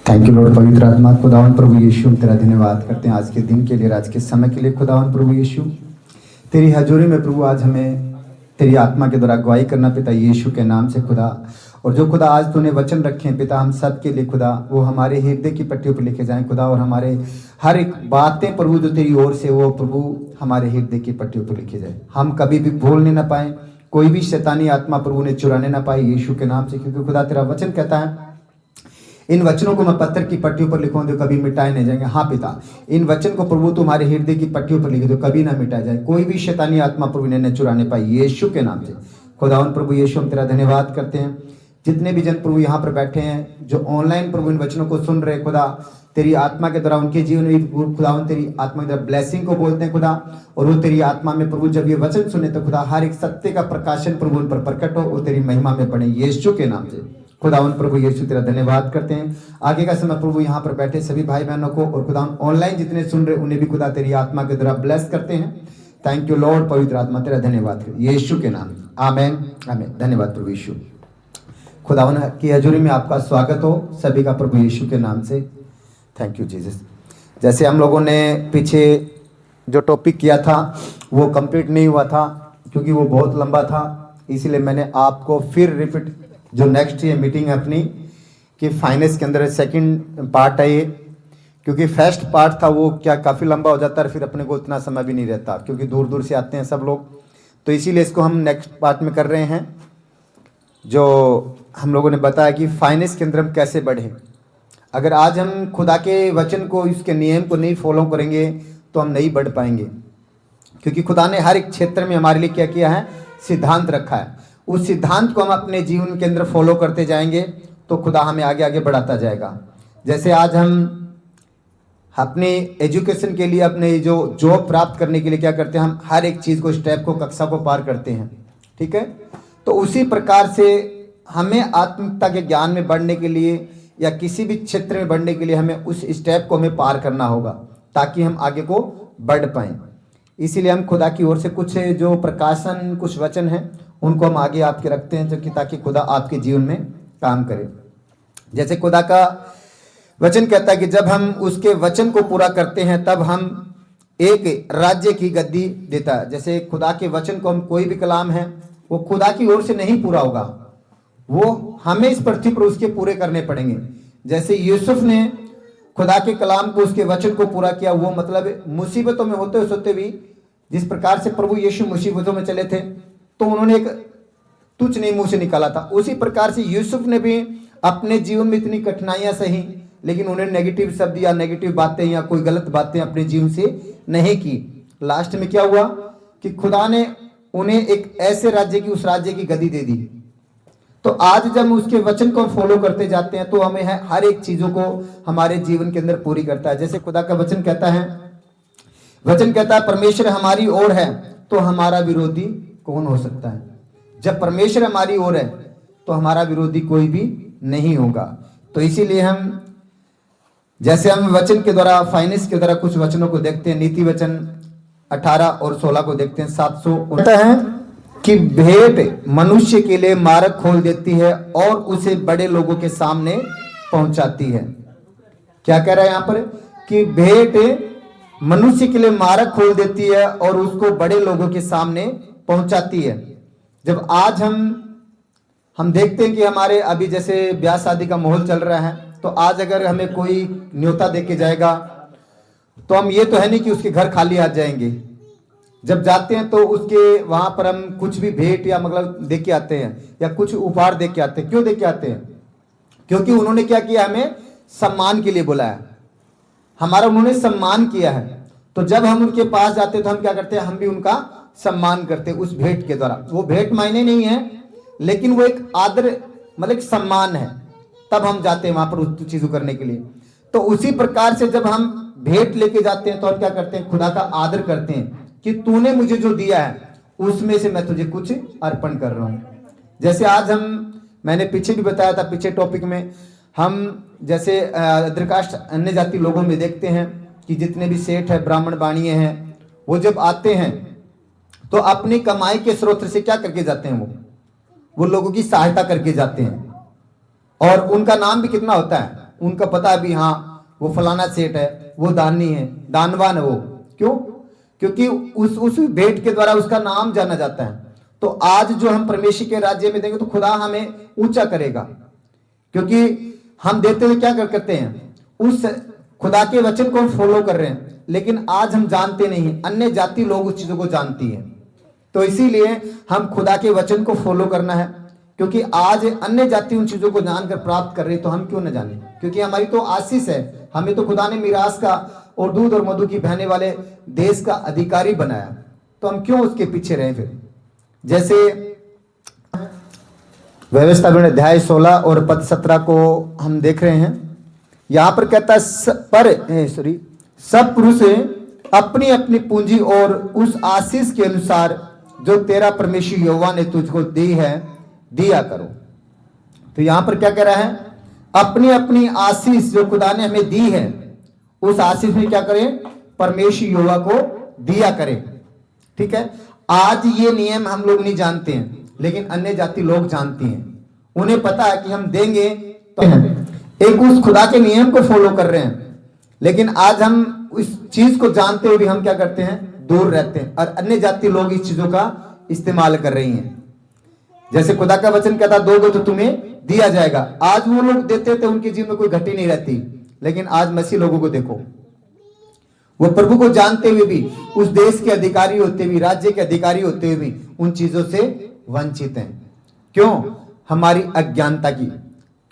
Thank you Lord पवित्र आत्मा। खुदावन प्रभु यीशु, हम तेरा धन्यवाद करते हैं आज के दिन के लिए, आज के समय के लिए। खुदावन प्रभु यीशु, तेरी हजूरी में प्रभु आज हमें तेरी आत्मा के द्वारा अगुवाई करना पिता यीशु के नाम से खुदा। और जो खुदा आज तूने वचन रखे हैं पिता हम सब के लिए खुदा, वो हमारे हृदय की पट्टियों पर लिखे जाएं खुदा। और हमारे हर एक बातें प्रभु जो तेरी ओर से वो प्रभु हमारे हृदय की पट्टियों पर लिखे जाए। हम कभी भी भूलने ना पाए, कोई भी शैतानी आत्मा प्रभु ने चुराने ना पाए यीशु के नाम से। क्योंकि खुदा तेरा वचन कहता है इन वचनों को मैं पत्थर की पट्टियों पर लिखूं जो कभी मिटाए नहीं जाएंगे। हाँ पिता, इन वचन को प्रभु तुम्हारे हृदय की पट्टियों पर लिखे जो कभी ना मिटाया जाए, कोई भी शैतानी आत्मा प्रभु ने न चुराने पाई यीशु के नाम से। खुदावन प्रभु यीशु, हम तेरा धन्यवाद करते हैं। जितने भी जन प्रभु यहाँ पर बैठे हैं जो ऑनलाइन प्रभु इन वचनों को सुन रहे खुदा, तेरी आत्मा के द्वारा उनके जीवन में खुदावन तेरी आत्मा के द्वारा ब्लेसिंग को बोलते हैं खुदा। और वो तेरी आत्मा में प्रभु जब ये वचन सुने तो खुदा हर एक सत्य का प्रकाशन प्रभु उन पर प्रकट हो, वो तेरी महिमा में पड़े यीशु के नाम से। खुदावन प्रभु यीशु तेरा धन्यवाद करते हैं। आगे का समय प्रभु यहाँ पर बैठे सभी भाई बहनों को और खुदावन ऑनलाइन जितने सुन रहे उन्हें भी खुदा तेरी आत्मा के द्वारा ब्लेस करते हैं। थैंक यू लॉर्ड पवित्र आत्मा, तेरा धन्यवाद यीशु के नाम, आमेन आमेन। धन्यवाद प्रभु यीशु। खुदावन की हजूरी में आपका स्वागत हो सभी का प्रभु यीशु के नाम से। Thank you Jesus. जैसे हम लोगों ने पीछे जो टॉपिक किया था वो कंप्लीट नहीं हुआ था क्योंकि वो बहुत लंबा था, इसीलिए मैंने आपको फिर रिपीट जो नेक्स्ट ये मीटिंग है अपनी कि फाइनेंस के अंदर सेकंड पार्ट है ये, क्योंकि फर्स्ट पार्ट था वो क्या काफ़ी लंबा हो जाता है, फिर अपने को उतना समय भी नहीं रहता क्योंकि दूर दूर से आते हैं सब लोग। तो इसीलिए इसको हम नेक्स्ट पार्ट में कर रहे हैं। जो हम लोगों ने बताया कि फाइनेंस के अंदर हम कैसे बढ़ें। अगर आज हम खुदा के वचन को, इसके नियम को नहीं फॉलो करेंगे तो हम नहीं बढ़ पाएंगे। क्योंकि खुदा ने हर एक क्षेत्र में हमारे लिए क्या किया है, सिद्धांत रखा है। उस सिद्धांत को हम अपने जीवन के अंदर फॉलो करते जाएंगे तो खुदा हमें आगे आगे बढ़ाता जाएगा। जैसे आज हम अपने एजुकेशन के लिए, अपने जो जॉब प्राप्त करने के लिए क्या करते हैं, हम हर एक चीज़ को, स्टेप को, कक्षा को पार करते हैं, ठीक है। तो उसी प्रकार से हमें आत्मिकता के ज्ञान में बढ़ने के लिए या किसी भी क्षेत्र में बढ़ने के लिए हमें उस स्टेप को हमें पार करना होगा ताकि हम आगे को बढ़ पाएं। इसीलिए हम खुदा की ओर से कुछ जो प्रकाशन, कुछ वचन हैं उनको हम आगे आपके रखते हैं जो कि ताकि खुदा आपके जीवन में काम करे। जैसे खुदा का वचन कहता है कि जब हम उसके वचन को पूरा करते हैं तब हम एक राज्य की गद्दी देता है। जैसे खुदा के वचन को हम, कोई भी कलाम है वो खुदा की ओर से नहीं पूरा होगा, वो हमें इस पृथ्वी पर उसके पूरे करने पड़ेंगे। जैसे यूसुफ ने खुदा के कलाम को, उसके वचन को पूरा किया, वो मतलब मुसीबतों में होते भी जिस प्रकार से प्रभु यीशु मुसीबतों में चले थे तो उन्होंने एक तुच्छ नहीं मुंह से निकाला था, उसी प्रकार से यूसुफ ने भी अपने जीवन में इतनी कठिनाइयां सही लेकिन उन्हें नेगेटिव शब्द या नेगेटिव बातें या कोई गलत बातें अपने जीवन से नहीं की। लास्ट में क्या हुआ कि खुदा ने उन्हें एक ऐसे राज्य की, उस राज्य की गद्दी दे दी। तो आज जब हम उसके वचन को फॉलो करते जाते हैं तो हमें हर एक चीजों को हमारे जीवन के अंदर पूरी करता है। जैसे खुदा का वचन कहता है परमेश्वर हमारी ओर है तो हमारा विरोधी कौन हो सकता है। जब परमेश्वर हमारी ओर है तो हमारा विरोधी कोई भी नहीं होगा। तो इसीलिए हम, जैसे हम वचन के द्वारा, फाइनेंस के द्वारा कुछ वचनों को देखते हैं, नीति वचन 18 और 16 को देखते हैं। 700 होता है कि भेंट मनुष्य के लिए मार्ग खोल देती है और उसे बड़े लोगों के सामने पहुंचाती है। क्या कह रहा है यहाँ पर कि भेंट मनुष्य के लिए मार्ग खोल देती है और उसको बड़े लोगों के सामने पहुंचाती है। जब आज हम देखते हैं कि हमारे अभी जैसे ब्याह शादी का माहौल चल रहा है, तो आज अगर हमें कोई न्योता दे के जाएगा तो हम ये तो है नहीं कि उसके घर खाली आ जाएंगे। जब जाते हैं तो उसके वहां पर हम कुछ भी भेंट या मतलब दे के आते हैं या कुछ उपहार दे के आते हैं। क्यों दे के आते हैं? क्योंकि उन्होंने क्या किया, हमें सम्मान के लिए बुलाया, हमारा उन्होंने सम्मान किया है। तो जब हम उनके पास जाते हैं तो हम क्या करते हैं, हम भी उनका सम्मान करते हैं उस भेंट के द्वारा। वो भेंट मायने नहीं है लेकिन वो एक आदर, मतलब एक सम्मान है। तब हम जाते हैं वहां पर उस चीजों करने के लिए। तो उसी प्रकार से जब हम भेंट लेके जाते हैं तो हम क्या करते हैं, खुदा का आदर करते हैं कि तूने मुझे जो दिया है उसमें से मैं तुझे कुछ अर्पण कर रहा हूं। जैसे आज मैंने पीछे भी बताया था, पीछे टॉपिक में हम जैसे अद्रकाष्ट अन्य जाति लोगों में देखते हैं कि जितने भी सेठ है, ब्राह्मण बाणिये हैं, वो जब आते हैं तो अपनी कमाई के स्रोत से क्या करके जाते हैं, वो लोगों की सहायता करके जाते हैं। और उनका नाम भी कितना होता है, उनका पता है भी हाँ वो फलाना सेठ है, वो दानी है, दानवान है वो। क्यों? क्योंकि उस भेंट के द्वारा उसका नाम जाना जाता है। तो आज जो हम परमेश्वर के राज्य में देंगे तो खुदा हमें ऊंचा करेगा, क्योंकि हम देते हुए क्या करते हैं, उस खुदा के वचन को हम फॉलो कर रहे हैं, लेकिन आज हम जानते नहीं, अन्य जाति लोग उस चीजों को जानती है। तो इसीलिए हम खुदा के वचन को फॉलो करना है, क्योंकि आज अन्य जाति उन चीजों को जानकर प्राप्त कर रही है, तो हम क्यों न जाने, क्योंकि हमारी तो आशीष है, हमें तो खुदा ने मिरास का और दूध और मधु की बहने वाले देश का अधिकारी बनाया, तो हम क्यों उसके पीछे रहे। फिर जैसे व्यवस्था विवरण अध्याय 16 और पद 17 को हम देख रहे हैं, यहां पर कहता है सब पुरुष अपनी अपनी पूंजी और उस आशीष के अनुसार जो तेरा परमेश्वर यहोवा ने तुझको दी है दिया करो। तो यहां पर क्या कह रहा है, अपनी अपनी आशीष जो खुदा ने हमें दी है, उस आशीष में क्या करें, परमेश्वर यहोवा को दिया करें। ठीक है, आज ये नियम हम लोग नहीं जानते हैं, लेकिन अन्य जाति लोग जानती हैं, उन्हें पता है कि हम देंगे तो एक उस खुदा के नियम को फॉलो कर रहे हैं। लेकिन आज हम इस चीज को जानते हुए भी हम क्या करते हैं, दूर रहते हैं, और अन्य जाति लोग इस चीजों का इस्तेमाल कर रही हैं। जैसे खुदा का वचन कहता, दोगे तो तुम्हें दिया जाएगा। आज वो लोग देते थे, उनके जीवन में कोई घटी नहीं रहती, लेकिन आज मसीह लोगों को देखो, वो प्रभु को जानते हुए भी, उस देश के अधिकारी होते हुए, राज्य के अधिकारी होते हुए भी उन चीजों से वंचित हैं। क्यों? हमारी अज्ञानता की,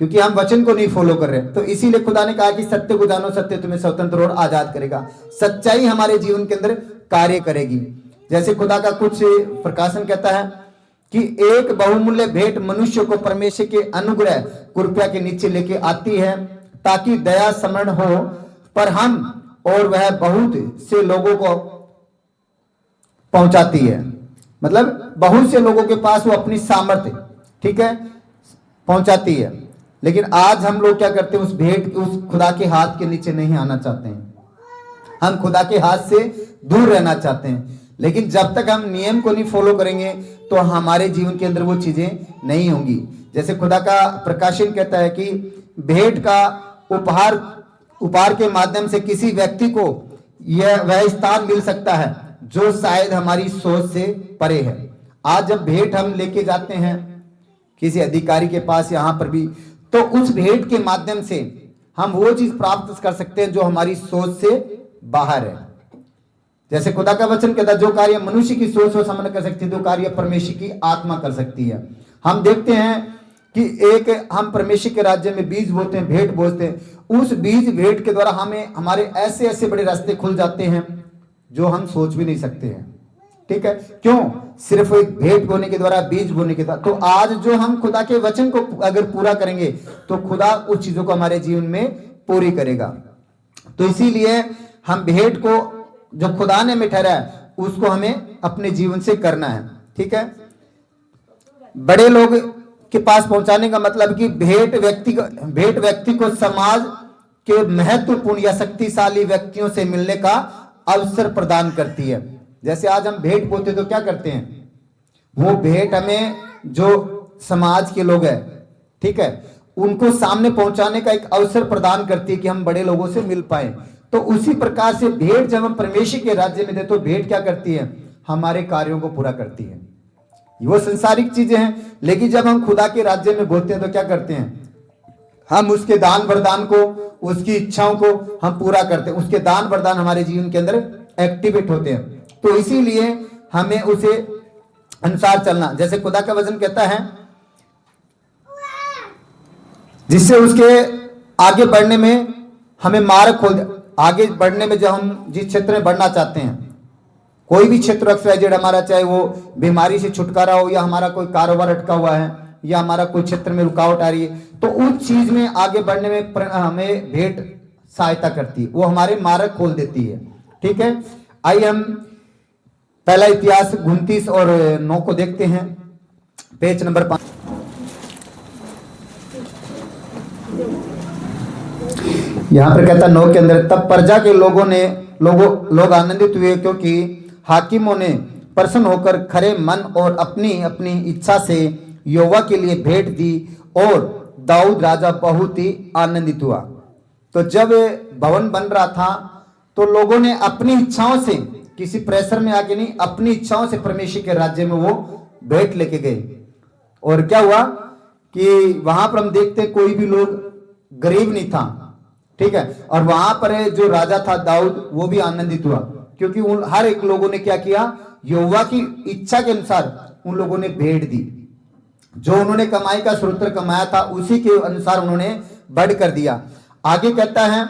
क्योंकि हम वचन को नहीं फॉलो कर रहे। तो इसीलिए खुदा ने कहा कि सत्य को जानो, सत्य तुम्हें स्वतंत्र और आजाद करेगा। सच्चाई हमारे जीवन के अंदर कार्य करेगी। जैसे खुदा का कुछ प्रकाशन कहता है कि एक बहुमूल्य भेंट मनुष्य को परमेश्वर के अनुग्रह कृपया के नीचे लेके आती है, ताकि दया स्मरण हो, पर हम और वह बहुत से लोगों को पहुंचाती है। मतलब बहुत से लोगों के पास वो अपनी सामर्थ्य, ठीक है, पहुंचाती है। लेकिन आज हम लोग क्या करते हैं, उस भेंट, उस खुदा के हाथ के नीचे नहीं आना चाहते हैं, हम खुदा के हाथ से दूर रहना चाहते हैं। लेकिन जब तक हम नियम को नहीं फॉलो करेंगे तो हमारे जीवन के अंदर वो चीजें नहीं होंगी। जैसे खुदा का प्रकाशन कहता है कि भेंट का उपहार के माध्यम से किसी व्यक्ति को यह वह स्थान मिल सकता है जो शायद हमारी सोच से परे है। आज जब भेंट हम लेके जाते हैं किसी अधिकारी के पास, यहां पर भी, तो उस भेंट के माध्यम से हम वो चीज प्राप्त कर सकते हैं जो हमारी सोच से बाहर है। जैसे खुदा का वचन कहता है, जो कार्य मनुष्य की सोच वो समझ कर सकती है, जो कार्य परमेश्वर की आत्मा कर सकती है। हम देखते हैं कि एक हम परमेश्वर के राज्य में बीज बोते हैं, भेंट बोते हैं, उस बीज भेंट के द्वारा हमें हमारे ऐसे ऐसे बड़े रास्ते खुल जाते हैं जो हम सोच भी नहीं सकते हैं। ठीक है, क्यों? सिर्फ एक भेंट बोने के द्वारा, बीज बोने के द्वारा। तो आज जो हम खुदा के वचन को अगर पूरा करेंगे तो खुदा उस चीजों को हमारे जीवन में पूरी करेगा। तो इसीलिए हम भेंट को जो खुदा ने हमें ठहराया है उसको हमें अपने जीवन से करना है। ठीक है, बड़े लोग के पास पहुंचाने का मतलब कि भेंट व्यक्ति को समाज के महत्वपूर्ण या शक्तिशाली व्यक्तियों से मिलने का अवसर प्रदान करती है। जैसे आज हम भेंट बोते तो क्या करते हैं, वो भेंट हमें जो समाज के लोग हैं, ठीक है, उनको सामने पहुंचाने का एक अवसर प्रदान करती है कि हम बड़े लोगों से मिल पाए। तो उसी प्रकार से भेंट जब हम परमेश्वर के राज्य में दे तो भेंट क्या करती है, हमारे कार्यों को पूरा करती है। वो संसारिक चीजें हैं, लेकिन जब हम खुदा के राज्य में बोलते हैं तो क्या करते हैं, हम उसके दान वरदान को, उसकी इच्छाओं को हम पूरा करते हैं। उसके दान वरदान हमारे जीवन के अंदर एक्टिवेट होते हैं। तो इसीलिए हमें उसे अनुसार चलना। जैसे खुदा का वचन कहता है, जिससे उसके आगे बढ़ने में हमें मार्ग खोल, आगे बढ़ने में जब हम जिस क्षेत्र में बढ़ना चाहते हैं, कोई भी क्षेत्र XYZ हमारा, चाहे वो बीमारी से छुटकारा हो, या हमारा कोई कारोबार अटका हुआ है, या हमारा कोई क्षेत्र में रुकावट आ रही है, तो उस चीज में आगे बढ़ने में हमें भेंट सहायता करती है, वो हमारे मार्ग खोल देती है। ठीक है, आइए हम पहला इतिहास 29 और 9 को देखते हैं, पेज नंबर 5। यहां पर कहता 9 के अंदर, तब प्रजा के लोग आनंदित हुए, क्योंकि हाकिमों ने प्रसन्न होकर खरे मन और अपनी अपनी इच्छा से यहोवा के लिए भेंट दी, और दाऊद राजा बहुत ही आनंदित हुआ। तो जब भवन बन रहा था तो लोगों ने अपनी इच्छाओं से, किसी प्रेशर में आके नहीं, अपनी इच्छाओं से परमेश्वर के राज्य में वो भेंट लेके गए। और क्या हुआ कि वहां पर हम देखते हैं कोई भी लोग गरीब नहीं था, ठीक है। और वहां पर जो राजा था दाऊद, वो भी आनंदित हुआ, क्योंकि उन हर एक लोगों ने क्या किया, यहोवा की इच्छा के अनुसार उन लोगों ने भेंट दी। जो उन्होंने कमाई का स्रोत कमाया था उसी के अनुसार उन्होंने बढ़ कर दिया। आगे कहता है,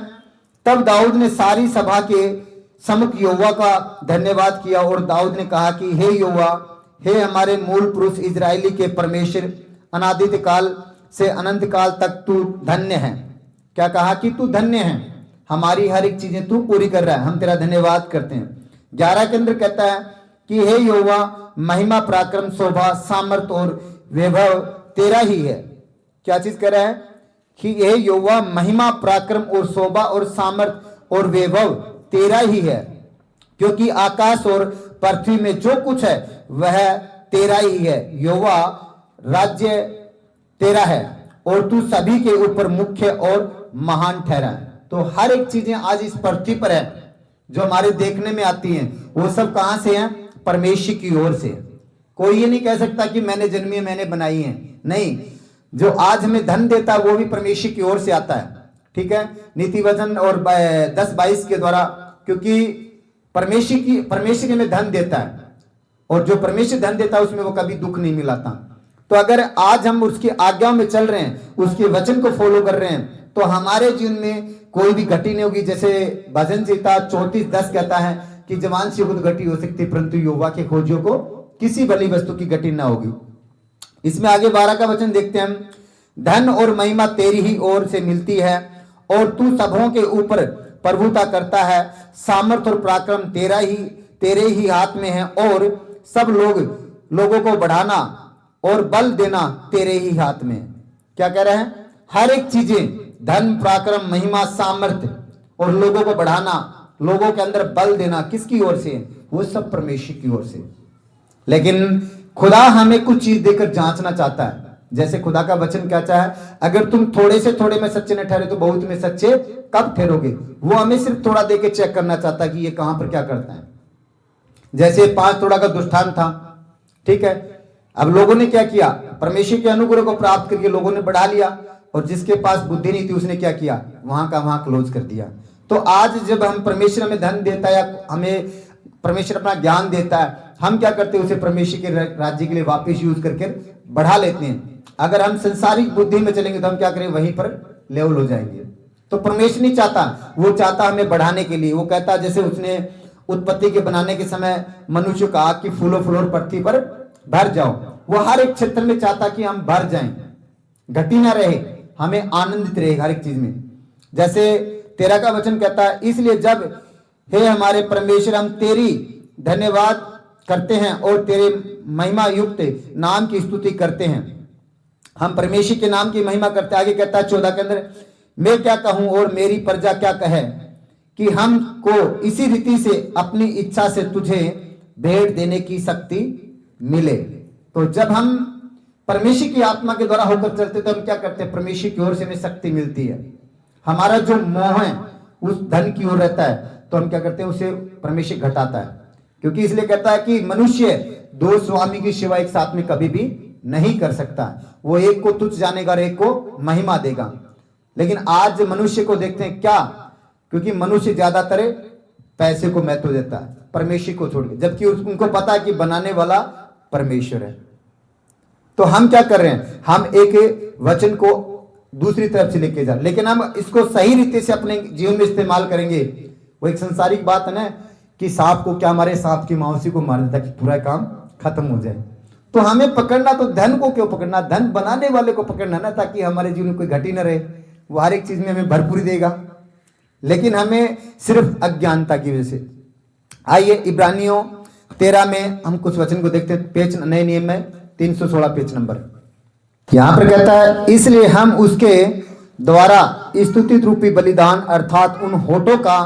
तब दाऊद ने सारी सभा के सम्मुख यहोवा का धन्यवाद किया और दाऊद ने कहा कि हे यहोवा, हे हमारे मूल पुरुष इजरायली के परमेश्वर, अनादित काल से अनंत काल तक तू धन्य है। क्या कहा कि तू धन्य है, हमारी हर एक चीजें तू पूरी कर रहा है, हम तेरा धन्यवाद करते हैं। 11 के अंदर कहता है कि हे यहोवा, महिमा, पराक्रम, शोभा, सामर्थ और वैभव तेरा ही है। क्या चीज कह रहा है कि हे यहोवा, महिमा, पराक्रम और शोभा और सामर्थ और वैभव तेरा ही है, क्योंकि आकाश और पृथ्वी में जो कुछ है वह तेरा ही है। यहोवा, राज्य तेरा है और तू सभी के ऊपर मुख्य और महान ठहरा है। तो हर एक चीजें आज इस पृथ्वी पर है जो हमारे देखने में आती हैं, वो सब कहां से हैं? परमेश्वर की ओर से। कोई ये नहीं कह सकता कि मैंने जन्मी है, मैंने बनाई है, नहीं। जो आज हमें धन देता है वो भी परमेश्वर की ओर से आता है, ठीक है। नीति वचन और 10-22 के द्वारा, क्योंकि परमेश्वर हमें धन देता है और जो परमेश्वर धन देता है उसमें वो कभी दुख नहीं मिलाता। तो अगर आज हम उसकी आज्ञाओं में चल रहे हैं, उसके वचन को फॉलो कर रहे हैं, तो हमारे जीवन में कोई भी घटी नहीं होगी। जैसे भजन संहिता 34:10 कहता है कि जवान से खुद घटी हो सकती, परंतु यहोवा के खोजियों को किसी भली वस्तु की घटी ना होगी। इसमें आगे 12 का वचन देखते हैं हम, धन और महिमा तेरी ही ओर से मिलती है और तू सबों के ऊपर प्रभुता करता है। सामर्थ और पराक्रम तेरे ही हाथ में है और सब लोगों को बढ़ाना और बल देना तेरे ही हाथ में। क्या कह रहे हैं? हर एक चीजें, धन, पराक्रम, महिमा, सामर्थ्य और लोगों को बढ़ाना, लोगों के अंदर बल देना किसकी ओर से? वो सब परमेश्वर की ओर से। लेकिन खुदा हमें कुछ चीज देकर जांचना चाहता है। जैसे खुदा का वचन कहता है, अगर तुम थोड़े से थोड़े में सच्चे न ठहरे तो बहुत में सच्चे कब ठहरोगे। वो हमें सिर्फ थोड़ा देके चेक करना चाहता है कि ये कहां पर क्या करता है। जैसे 5 तोड़ा का दुष्टांत था, ठीक है। अब लोगों ने क्या किया? परमेश्वर के अनुग्रह को प्राप्त करके लोगों ने बढ़ा लिया, और जिसके पास बुद्धि नहीं थी उसने क्या किया? वहां का वहां क्लोज कर दिया। तो आज जब हम परमेश्वर हमें धन देता है या हमें परमेश्वर अपना ज्ञान देता है, हम क्या करते हैं? उसे परमेश्वर के राज्य के लिए वापस यूज करके बढ़ा लेते हैं। अगर हम संसारिक बुद्धि में चलेंगे तो हम क्या करें? वहीं पर लेवल हो जाएंगे। तो परमेश्वर नहीं चाहता, वो चाहता हमें बढ़ाने के लिए। वो कहता, जैसे उसने उत्पत्ति के बनाने के समय मनुष्य कहा कि फूलों फूलों पृथ्वी पर भर जाओ। वो हर एक क्षेत्र में चाहता कि हम भर जाएं, घटी ना रहे, हमें आनंदित रहे हर एक चीज में। जैसे 13 का वचन कहता है, इसलिए जब हे हमारे परमेश्वर हम तेरी धन्यवाद करते हैं और तेरे महिमा युक्त नाम की स्तुति करते हैं। हम परमेश्वर के नाम की महिमा करते हैं। आगे कहता है 14 के अंदर, मैं क्या कहूं और मेरी प्रजा क्या कहे कि हमको इसी रीति से अपनी इच्छा से तुझे भेंट देने की शक्ति मिले। तो जब हम परमेश्वर की आत्मा के द्वारा होकर चलते तो हम क्या करते हैं? परमेश्वर की ओर से हमें शक्ति मिलती है। हमारा जो मोह है उस धन की ओर रहता है, तो हम क्या करते हैं? उसे परमेश्वर घटाता है। क्योंकि इसलिए कहता है कि मनुष्य 2 स्वामी की सेवा एक साथ में कभी भी नहीं कर सकता। वो एक को तुच्छ जानेगा और एक को महिमा देगा। लेकिन आज मनुष्य को देखते हैं क्या? क्योंकि मनुष्य ज्यादातर पैसे को महत्व देता है परमेश्वर को छोड़ के, जबकि उनको पता है कि बनाने वाला परमेश्वर है। तो हम क्या कर रहे हैं? हम एक वचन को दूसरी तरफ से लेके जा, लेकिन हम इसको सही रीति से अपने जीवन में इस्तेमाल करेंगे। वो एक संसारिक बात है ना कि सांप को क्या मारे? सांप की मौसी को मार देता कि पूरा काम खत्म हो जाए। तो हमें पकड़ना तो धन को क्यों पकड़ना? धन बनाने वाले को पकड़ना ना, ताकि हमारे जीवन में कोई घटी न रहे। वो हर एक चीज में हमें भरपूरी देगा, लेकिन हमें सिर्फ अज्ञानता की वजह से। आइए इब्रानियों 13 में हम कुछ वचन को देखते हैं। पेज नए नियम में 316 पेज नंबर। यहां पर कहता है, इसलिए हम उसके द्वारा स्तुति रूपी बलिदान अर्थात उन होठों का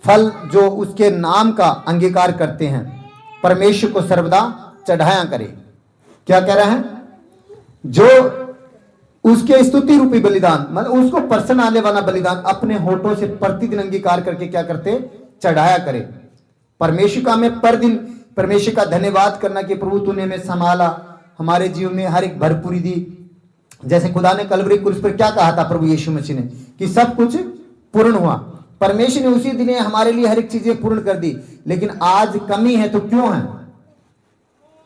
फल जो उसके नाम का अंगीकार करते हैं, परमेश्वर को सर्वदा चढ़ाया करें। क्या कह रहे हैं? जो उसके स्तुति रूपी बलिदान, मतलब उसको प्रसन्न आने वाला बलिदान अपने होठों से प्रतिदिन अंगीकार करके क्या करते, चढ़ाया करे। परमेश्वर का हमें पर दिन परमेश्वर का धन्यवाद करना कि प्रभु तूने हमें संभाला, हमारे जीवन में हर एक भरपूरी दी। जैसे खुदा ने कलवरी क्रूस पर क्या कहा था प्रभु यीशु मसीह ने कि सब कुछ पूर्ण हुआ। परमेश्वर ने उसी दिन हमारे लिए हर एक चीजें पूर्ण कर दी, लेकिन आज कमी है। तो क्यों है?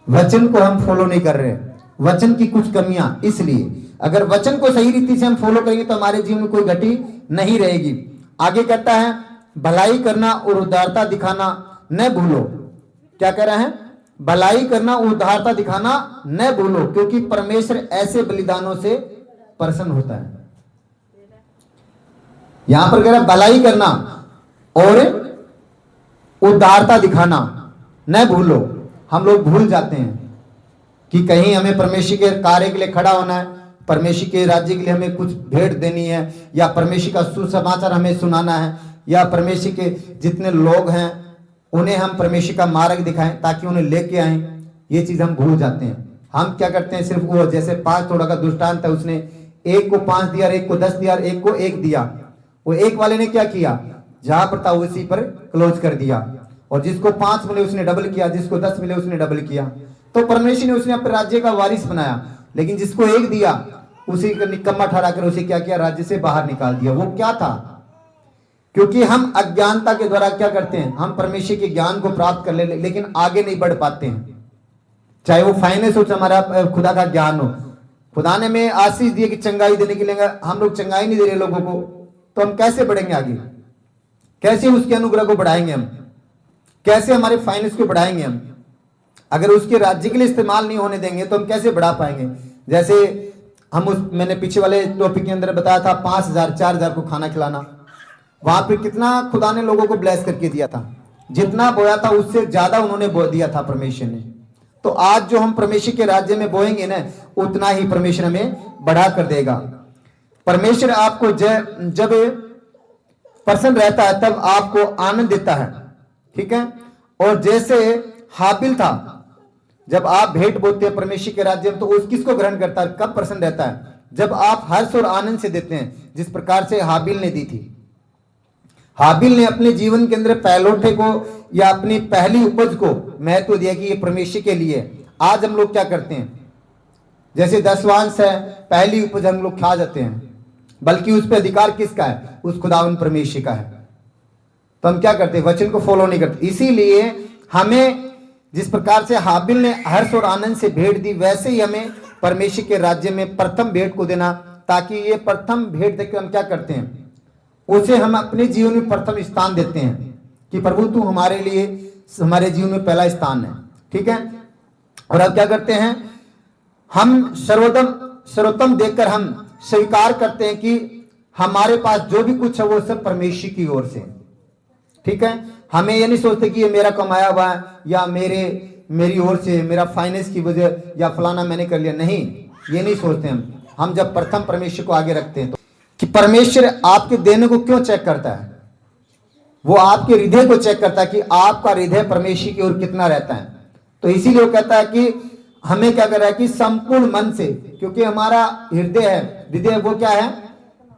वचन को हम फॉलो नहीं कर रहे, वचन की कुछ कमियां। इसलिए अगर वचन को सही रीति से हम फॉलो करेंगे तो हमारे जीवन में कोई गति नहीं रहेगी। आगे कहता है भलाई करना और उदारता दिखाना न भूलो। क्या कह रहा है? भलाई करना, उदारता दिखाना न भूलो, क्योंकि परमेश्वर ऐसे बलिदानों से प्रसन्न होता है। यहां पर कह रहा है भलाई करना और उदारता दिखाना न भूलो। हम लोग भूल जाते हैं कि कहीं हमें परमेश्वर के कार्य के लिए खड़ा होना है, परमेश्वर के राज्य के लिए हमें कुछ भेंट देनी है, या परमेश्वर का सुसमाचार हमें सुनाना है, या परमेश्वर के जितने लोग हैं उन्हें हम परमेश्वर का मार्ग दिखाएं ताकि उन्हें लेके आए। ये चीज हम भूल जाते हैं। हम क्या करते हैं, सिर्फ वो जैसे 5 तोड़ा का दृष्टांत है, उसने एक को 5 दिया, एक को 10 दिया, एक को 1 दिया। वो एक वाले ने क्या किया, जहां पर था उसी पर क्लोज कर दिया, और जिसको 5 मिले उसने डबल किया, जिसको 10 मिले उसने डबल किया। तो परमेश्वर ने उसने अपने राज्य का वारिस बनाया। लेकिन जिसको 1 दिया उसी का निकम्मा ठहरा कर उसे क्या किया, राज्य से बाहर निकाल दिया। वो क्या था? क्योंकि हम अज्ञानता के द्वारा क्या करते हैं, हम परमेश्वर के ज्ञान को प्राप्त कर ले लेकिन आगे नहीं बढ़ पाते हैं। चाहे वो फाइनेंस हो, हमारा खुदा का ज्ञान हो। खुदा ने हमें आशीष दिए कि चंगाई देने के लिए, हम लोग चंगाई नहीं दे रहे लोगों को, तो हम कैसे बढ़ेंगे आगे? कैसे उसके अनुग्रह को बढ़ाएंगे हम? कैसे हमारे फाइनेंस को बढ़ाएंगे हम? अगर उसके राज्य के लिए इस्तेमाल नहीं होने देंगे तो हम कैसे बढ़ा पाएंगे? जैसे मैंने पीछे वाले टॉपिक के अंदर बताया था 5000 4000 को खाना खिलाना। वहां पे कितना खुदा ने लोगों को ब्लेस करके दिया था, जितना बोया था उससे ज्यादा उन्होंने बो दिया था परमेश्वर ने। तो आज जो हम परमेश्वर के राज्य में बोएंगे ना, उतना ही परमेश्वर हमें बढ़ा कर देगा। परमेश्वर आपको जब प्रसन्न रहता है तब आपको आनंद देता है, ठीक है। और जैसे हाबिल था, जब आप भेंट बोते हैं परमेश्वर के राज्य में, तो उस किसको ग्रहण करता है, कब प्रसन्न रहता है? जब आप हर्ष और आनंद से देते हैं, जिस प्रकार से हाबिल ने दी थी। हाबिल ने अपने जीवन के अंदर पहलोठे को या अपनी पहली उपज को महत्व दिया कि ये परमेश्वर के लिए। आज हम लोग क्या करते हैं, जैसे दसवांश है, पहली उपज हम लोग खा जाते हैं, बल्कि उस पर अधिकार किसका है? उस खुदावन परमेश्वर का है। तो हम क्या करते हैं, वचन को फॉलो नहीं करते। इसीलिए हमें जिस प्रकार से हाबिल ने हर्ष और आनंद से भेंट दी, वैसे ही हमें परमेश्वर के राज्य में प्रथम भेंट को देना, ताकि ये प्रथम भेंट देकर हम क्या करते हैं, उसे हम अपने जीवन में प्रथम स्थान देते हैं कि प्रभु तू हमारे लिए, हमारे जीवन में पहला स्थान है, ठीक है। और अब क्या करते हैं, हम सर्वोत्तम देखकर हम स्वीकार करते हैं कि हमारे पास जो भी कुछ है वो सब परमेश्वर की ओर से, ठीक है। हमें ये नहीं सोचते कि ये मेरा कमाया हुआ है, या मेरी ओर से, मेरा फाइनेंस की वजह, या फलाना मैंने कर लिया। नहीं, ये नहीं सोचते हम जब प्रथम परमेश्वर को आगे रखते हैं। तो कि परमेश्वर आपके देने को क्यों चेक करता है? वो आपके हृदय को चेक करता है कि आपका हृदय परमेश्वर की ओर कितना रहता है। तो इसीलिए वो कहता है कि हमें क्या कर रहा है कि संपूर्ण मन से, क्योंकि हमारा हृदय वो क्या है,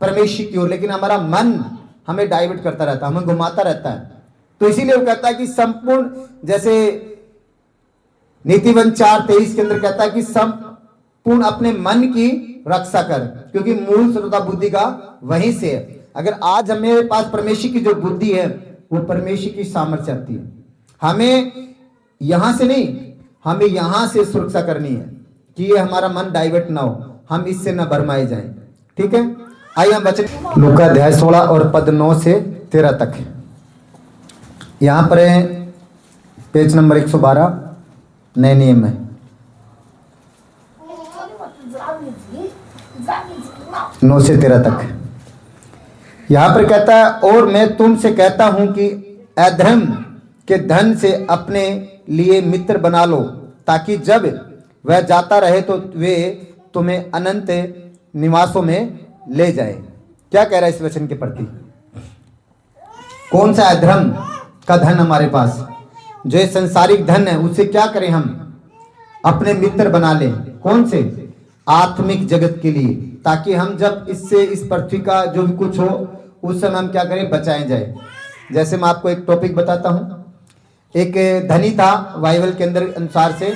परमेश्वर की ओर, लेकिन हमारा मन हमें डाइवर्ट करता रहता है, हमें घुमाता रहता है। तो इसीलिए वो कहता है कि संपूर्ण, जैसे नीतिवंत 4:23 के अंदर कहता है कि संपूर्ण अपने मन की रक्षा कर, क्योंकि मूल स्रोता बुद्धि का वहीं से है। अगर आज हमेरे पास परमेश्वर की जो बुद्धि है, वो परमेश्वर की सामर्थ्य आती है। हमें यहां से नहीं, हमें यहां से सुरक्षा करनी है कि ये हमारा मन डाइवर्ट ना हो, हम इससे ना भरमाए जाएं, ठीक है। आइए हम वचन लूका अध्याय 16 और पद 9 से 13 तक। यहां पर है पेज नंबर 112, नए नियम है, 9 से 13 तक। यहां पर कहता है, और मैं तुमसे कहता हूं कि अधर्म के धन से अपने लिए मित्र बना लो, ताकि जब वह जाता रहे तो वे तुम्हें अनंत निवासों में ले जाए। क्या कह रहा है इस वचन के प्रति? कौन सा अधर्म का धन हमारे पास, जो ये संसारिक धन है, उससे क्या करें हम? अपने मित्र बना लें। कौन से? आत्मिक जगत के लिए, ताकि हम जब इससे इस पृथ्वी का जो भी कुछ हो उस समय हम क्या करें, बचाए जाए। जैसे मैं आपको एक टॉपिक बताता हूँ। एक धनी था, बाइबल के अंदर अनुसार से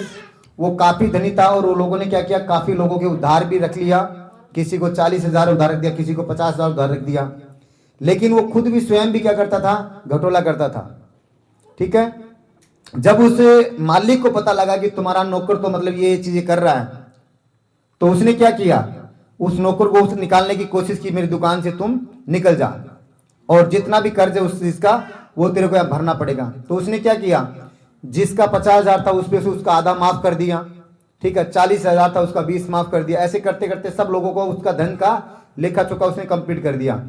वो काफी धनी था, और वो लोगों ने क्या किया, काफी लोगों के उधार भी रख लिया। किसी को 40,000 उधार रख दिया, किसी को 50,000 उधार रख दिया। लेकिन वो खुद भी स्वयं भी क्या करता था, घटोला करता था। ठीक है। जब उस मालिक को पता लगा कि तुम्हारा नौकर तो मतलब ये चीजें कर रहा है, तो उसने क्या किया, उस नौकर को उस निकालने की कोशिश की, मेरी दुकान से तुम निकल जा, और जितना भी कर्ज है उस चीज का वो तेरे को भरना पड़ेगा। तो उसने क्या किया, जिसका 50,000 था उस पे से उसका आधा माफ कर दिया। ठीक है। 40,000 था, उसका 20 माफ कर दिया। ऐसे करते करते सब लोगों को उसका धन का लेखा चुका उसने कंप्लीट कर दिया।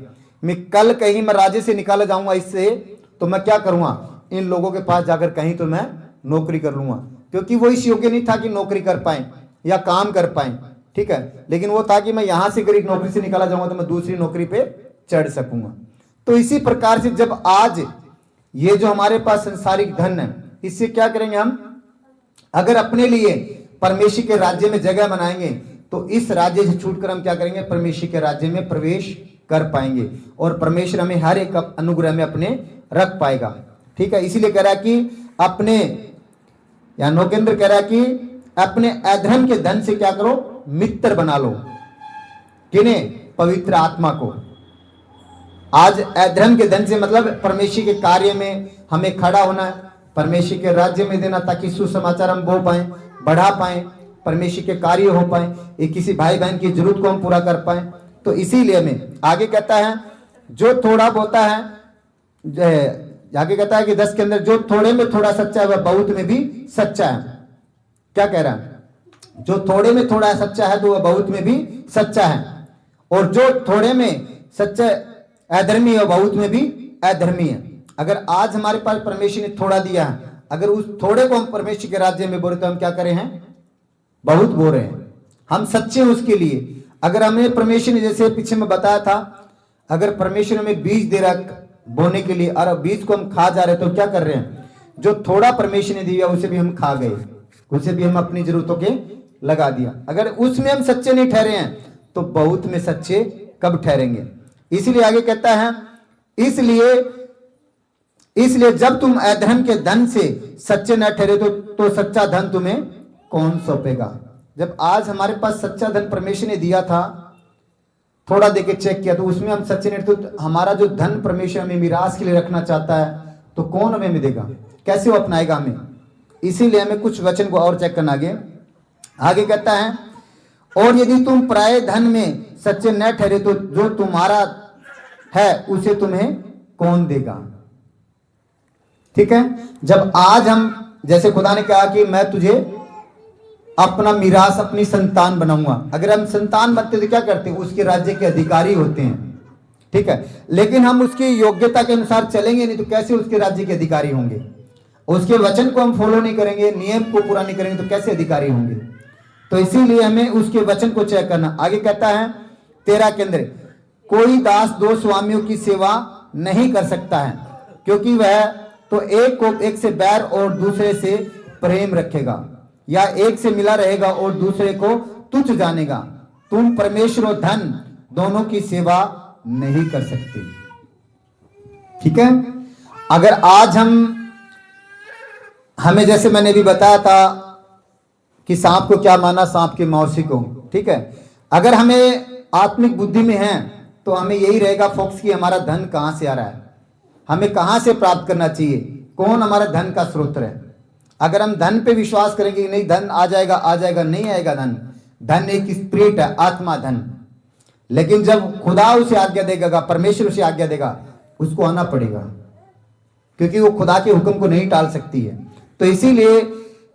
मैं कल कहीं मैं राज्य से निकाला जाऊंगा इससे, तो मैं क्या करूंगा, इन लोगों के पास जाकर कहीं तो मैं नौकरी कर लूंगा, क्योंकि वो इस योग्य नहीं था कि नौकरी कर पाए या काम कर पाए। ठीक है। लेकिन वो था कि मैं यहां से अगर एक नौकरी से निकाला जाऊंगा तो मैं दूसरी नौकरी पे चढ़ सकूंगा। तो इसी प्रकार से जब आज ये जो हमारे पास संसारिक धन है, इससे क्या करेंगे हम, अगर अपने लिए परमेश्वर के राज्य में जगह बनाएंगे तो इस राज्य से छूटकर हम क्या करेंगे, परमेश्वर के राज्य में प्रवेश कर पाएंगे, और परमेश्वर हमें हर एक अनुग्रह में अपने रख पाएगा। ठीक है। इसीलिए कह रहा है कि अपने, या नोकेंद्र कह रहा है कि अपने अधर्म के धन से क्या करो, मित्र बना लो। किन्हें, पवित्र आत्मा को। आज अधर्म के धन से मतलब परमेश्वर के कार्य में हमें खड़ा होना है, परमेश्वर के राज्य में देना, ताकि सुसमाचार हम बो पाए, बढ़ा पाए, परमेश्वर के कार्य हो पाए, एक किसी भाई बहन की जरूरत को हम पूरा कर पाए। तो इसीलिए हमें आगे कहता है, जो थोड़ा बोता है, आगे कहता है कि 10 के अंदर, जो थोड़े में थोड़ा सच्चा है वह बहुत में भी सच्चा है। क्या कह रहा है, जो थोड़े में थोड़ा सच्चा है तो वह बहुत में भी सच्चा है, और जो थोड़े में सच्चा अधर्मी है बहुत में भी अधर्मी है। अगर आज हमारे पास परमेश्वर ने थोड़ा दिया है, अगर उस थोड़े को हम परमेश्वर के राज्य में बोले तो हम क्या करें हैं, बहुत बोल रहे हैं, हम सच्चे हैं उसके लिए। अगर हमें परमेश्वर ने, जैसे पीछे में बताया था, अगर परमेश्वर हमें बीज दे रहा बोने के लिए और बीज को हम खा जा रहे, तो क्या कर रहे हैं, जो थोड़ा परमेश्वर ने दिया उसे भी हम खा गए, उसे भी हम अपनी जरूरतों के लगा दिया। अगर उसमें हम सच्चे नहीं ठहरे हैं तो बहुत में सच्चे कब ठहरेंगे। इसलिए आगे कहता है, इसलिए जब तुम अधर्म के धन से सच्चे न ठहरे तो सच्चा धन तुम्हें कौन सौंपेगा। जब आज हमारे पास सच्चा धन परमेश्वर ने दिया था, थोड़ा देके चेक किया, तो उसमें हम सच्चे नहीं, तो हमारा जो धन परमेश्वर हमें मिरास के लिए रखना चाहता है तो कौन हमें देगा, कैसे वो अपनाएगा हमें। इसीलिए हमें कुछ वचन को और चेक करना। आगे कहता है, और यदि तुम पराये धन में सच्चे न ठहरे तो जो तुम्हारा है उसे तुम्हें कौन देगा। ठीक है। जब आज हम, जैसे खुदा ने कहा कि मैं तुझे अपना मिरास, अपनी संतान बनाऊंगा, अगर हम संतान बनते तो क्या करते हैं, उसके राज्य के अधिकारी होते हैं। ठीक है। लेकिन हम उसकी योग्यता के अनुसार चलेंगे नहीं तो कैसे उसके राज्य के अधिकारी होंगे। उसके वचन को हम फॉलो नहीं करेंगे, नियम को पूरा नहीं करेंगे तो कैसे अधिकारी होंगे। तो इसीलिए हमें उसके वचन को चेक करना। आगे कहता है 13 के अंदर, कोई दास दो स्वामियों की सेवा नहीं कर सकता है, क्योंकि वह तो एक से बैर और दूसरे से प्रेम रखेगा, या एक से मिला रहेगा और दूसरे को तुच्छ जानेगा। तुम परमेश्वर और धन दोनों की सेवा नहीं कर सकते। ठीक है। अगर आज हमें, जैसे मैंने भी बताया था कि सांप को क्या माना, सांप के मौसी को। ठीक है। अगर हमें आत्मिक बुद्धि में है तो हमें यही रहेगा फोकस कि हमारा धन कहां से आ रहा है, हमें कहां से प्राप्त करना चाहिए, कौन हमारा धन का स्रोत है। अगर हम धन पे विश्वास करेंगे कि नहीं धन आ जाएगा, नहीं आएगा धन एक स्पिरिट है, आत्मा धन। लेकिन जब खुदा उसे आज्ञा देगा, परमेश्वर उसे आज्ञा देगा, उसको आना पड़ेगा, क्योंकि वो खुदा के हुक्म को नहीं टाल सकती है। तो इसीलिए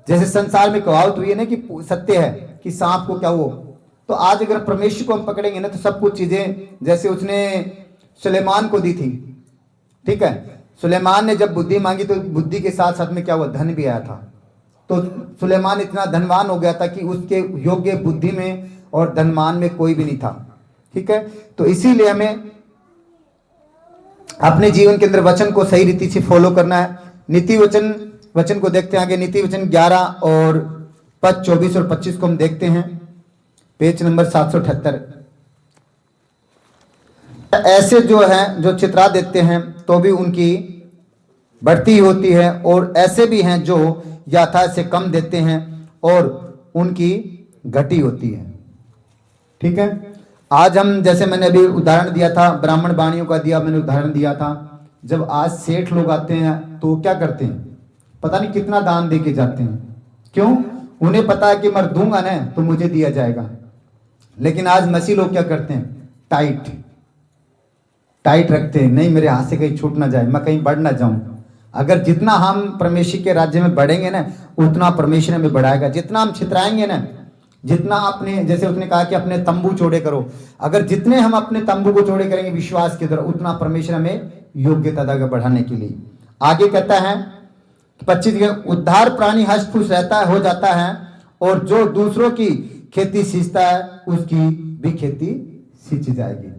जैसे संसार में कहावत हुई है ना कि सत्य है कि सांप को क्या हो, तो आज अगर परमेश्वर को हम पकड़ेंगे ना तो सब कुछ चीजें, जैसे उसने सुलेमान को दी थी। ठीक है। सुलेमान ने जब बुद्धि मांगी तो बुद्धि के साथ साथ में क्या हुआ, धन भी आया था। तो सुलेमान इतना धनवान हो गया था कि उसके योग्य बुद्धि में और धनमान में कोई भी नहीं था। ठीक है। तो इसीलिए हमें अपने जीवन के अंदर वचन को सही रीति से फॉलो करना है। नीति वचन को देखते हैं आगे। नीति वचन 11 और पद 24 और 25 को हम देखते हैं, पेज नंबर 778। ऐसे जो हैं जो चित्रा देते हैं तो भी उनकी बढ़ती होती है, और ऐसे भी हैं जो यथा से कम देते हैं और उनकी घटी होती है। ठीक है, आज हम, जैसे मैंने अभी उदाहरण दिया था, ब्राह्मण वाणियों का दिया मैंने उदाहरण दिया था। जब आज सेठ लोग आते हैं तो क्या करते हैं, पता नहीं कितना दान दे के जाते हैं। क्यों? उन्हें पता है कि मैं दूंगा ना तो मुझे दिया जाएगा। लेकिन आज मसीह लोग क्या करते हैं, टाइट टाइट रखते हैं, नहीं मेरे हाथ से कहीं छूट ना जाए, मैं कहीं बढ़ ना जाऊं। अगर जितना हम परमेश्वर के राज्य में बढ़ेंगे ना उतना परमेश्वर हमें बढ़ाएगा। जितना हम छितराएंगे ना, जितना अपने, जैसे उसने कहा कि अपने तंबू चौड़े करो, अगर जितने हम अपने तंबू को चौड़े करेंगे विश्वास के द्वारा, उतना परमेश्वर हमें योग्यता देगा बढ़ाने के लिए। आगे कहता है 25, उद्धार प्राणी हष्ट पुष्ट रहता है, हो जाता है, और जो दूसरों की खेती सींचता है उसकी भी खेती सींची जाएगी।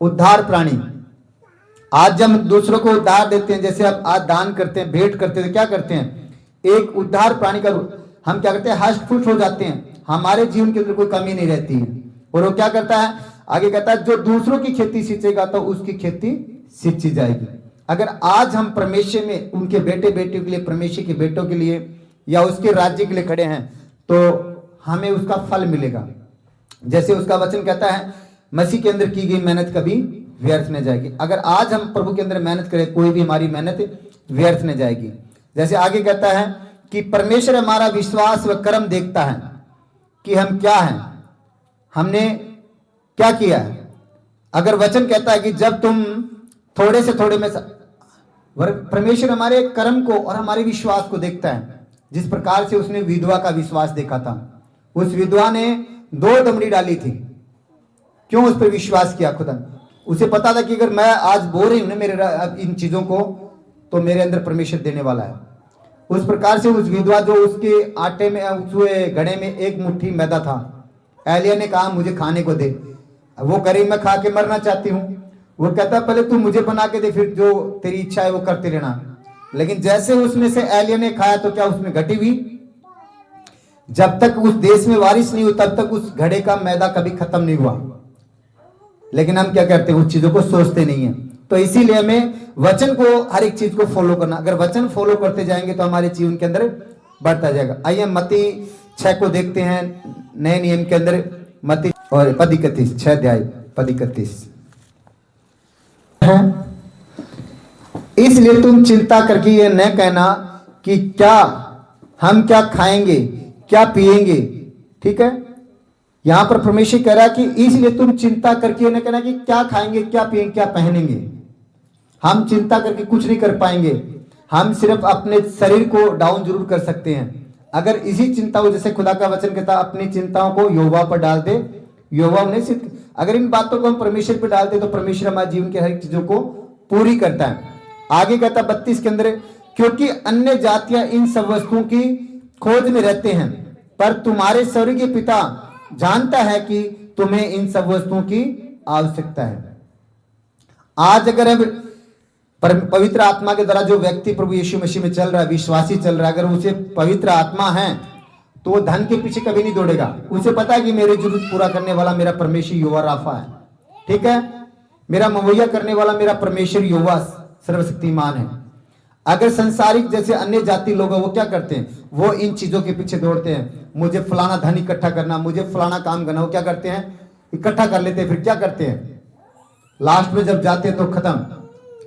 उद्धार प्राणी, आज जब दूसरों को उद्धार देते हैं, जैसे अब आज दान करते हैं, भेंट करते हैं, तो क्या करते हैं, एक उद्धार प्राणी का हम क्या करते हैं, हष्ट पुष्ट हो जाते हैं, हमारे जीवन के अंदर कोई कमी नहीं रहती है। और वो क्या करता है, आगे कहता है जो दूसरों की खेती सींचेगा तो उसकी खेती सींची जाएगी। अगर आज हम परमेश्वर में उनके बेटे बेटियों के लिए, परमेश्वर के बेटों के लिए या उसके राज्य के लिए खड़े हैं तो हमें उसका फल मिलेगा। जैसे उसका वचन कहता है मसीह के अंदर की गई मेहनत कभी व्यर्थ न जाएगी। अगर आज हम प्रभु के अंदर मेहनत करें, कोई भी हमारी मेहनत व्यर्थ न जाएगी। जैसे आगे कहता है कि परमेश्वर हमारा विश्वास व कर्म देखता है कि हम क्या हैं, हमने क्या किया है। अगर वचन कहता है कि जब तुम थोड़े से थोड़े में, परमेश्वर हमारे कर्म को और हमारे विश्वास को देखता है। जिस प्रकार से उसने विधवा का विश्वास देखा था, उस विधवा ने 2 दमड़ी डाली थी, क्यों? उस पर विश्वास किया खुदा। उसे पता था कि अगर मैं आज बो रही हूं ना मेरे इन चीजों को, तो मेरे अंदर परमेश्वर देने वाला है। उस प्रकार से उस विधवा, जो उसके आटे में, उसके घड़े में एक मुट्ठी मैदा था, एलिया ने कहा मुझे खाने को दे। वो करीब मैं खा के मरना चाहती हूँ। वो कहता पहले तू मुझे बना के दे, फिर जो तेरी इच्छा है वो करते रहना। लेकिन जैसे उसमें से एलिया ने खाया तो क्या उसमें घटी हुई? जब तक उस देश में बारिश नहीं हुई तब तक उस घड़े का मैदा कभी खत्म नहीं हुआ। लेकिन हम क्या करते हैं, उस चीजों को सोचते नहीं है। तो इसीलिए हमें वचन को, हर एक चीज को फॉलो करना। अगर वचन फॉलो करते जाएंगे तो हमारे जीवन के अंदर बढ़ता जाएगा। आइए मत्ती 6 को देखते हैं, नए नियम के अंदर मत्ती और पद 31, 6 अध्याय पद 31 है। इसलिए तुम चिंता करके ये न कहना कि क्या हम क्या खाएंगे, क्या पिएंगे। ठीक है, यहां पर परमेश्वर कह रहा है कि इसलिए तुम चिंता करके न कहना कि क्या खाएंगे, क्या पिएंगे, क्या पहनेंगे। हम चिंता करके कुछ नहीं कर पाएंगे। हम सिर्फ अपने शरीर को डाउन जरूर कर सकते हैं। अगर इसी चिंताओं, जैसे खुदा का वचन कहता अपनी चिंताओं को यहोवा पर डाल दे, यहोवा उन्हें सिद्ध। अगर इन बातों को हम परमेश्वर पर डालते तो परमेश्वर हमारे जीवन के हर एक चीजों को पूरी करता है। आगे कहता 32 के अंदर, क्योंकि अन्य जातियां इन सब वस्तुओं की खोज में रहते हैं, पर तुम्हारे स्वर्गीय पिता जानता है कि तुम्हें इन सब वस्तुओं की आवश्यकता है। आज अगर अब पवित्र आत्मा के द्वारा जो व्यक्ति प्रभु यीशु मसीह में चल रहा है, विश्वासी चल रहा है, अगर उसे पवित्र आत्मा है तो वो धन के पीछे कभी नहीं दौड़ेगा। उसे पता है कि मेरी जरूरत पूरा करने वाला मेरा परमेश्वर यहोवा राफा है। ठीक है, मेरा मुहैया करने वाला मेरा परमेश्वर यहोवा सर्वशक्तिमान है। अगर संसारिक जैसे अन्य जाति लोग हैं, वो क्या करते हैं, वो इन चीजों के पीछे दौड़ते हैं। मुझे फलाना धन इकट्ठा करना, मुझे फलाना काम करना। वो क्या करते हैं, इकट्ठा कर लेते हैं, फिर क्या करते हैं, लास्ट में जब जाते हैं तो खत्म।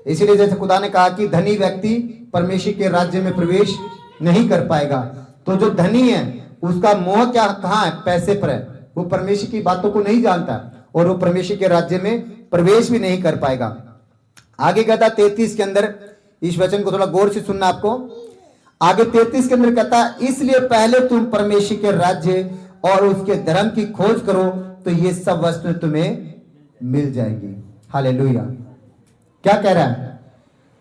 इसीलिए जैसे खुदा ने कहा कि धनी व्यक्ति परमेश्वर के राज्य में प्रवेश नहीं कर पाएगा। तो जो धनी है उसका मोह क्या, कहाँ है, पैसे पर है। वो परमेश्वर की बातों को नहीं जानता और वो परमेश्वर के राज्य में प्रवेश भी नहीं कर पाएगा। आगे कहता 33 के अंदर, इस वचन को थोड़ा गौर से सुनना आपको। आगे 33 के अंदर कहता है, इसलिए पहले तुम परमेश्वर के राज्य और उसके धर्म की खोज करो तो ये सब वस्तुएं तुम्हें मिल जाएंगी। हालेलुया। क्या कह रहा है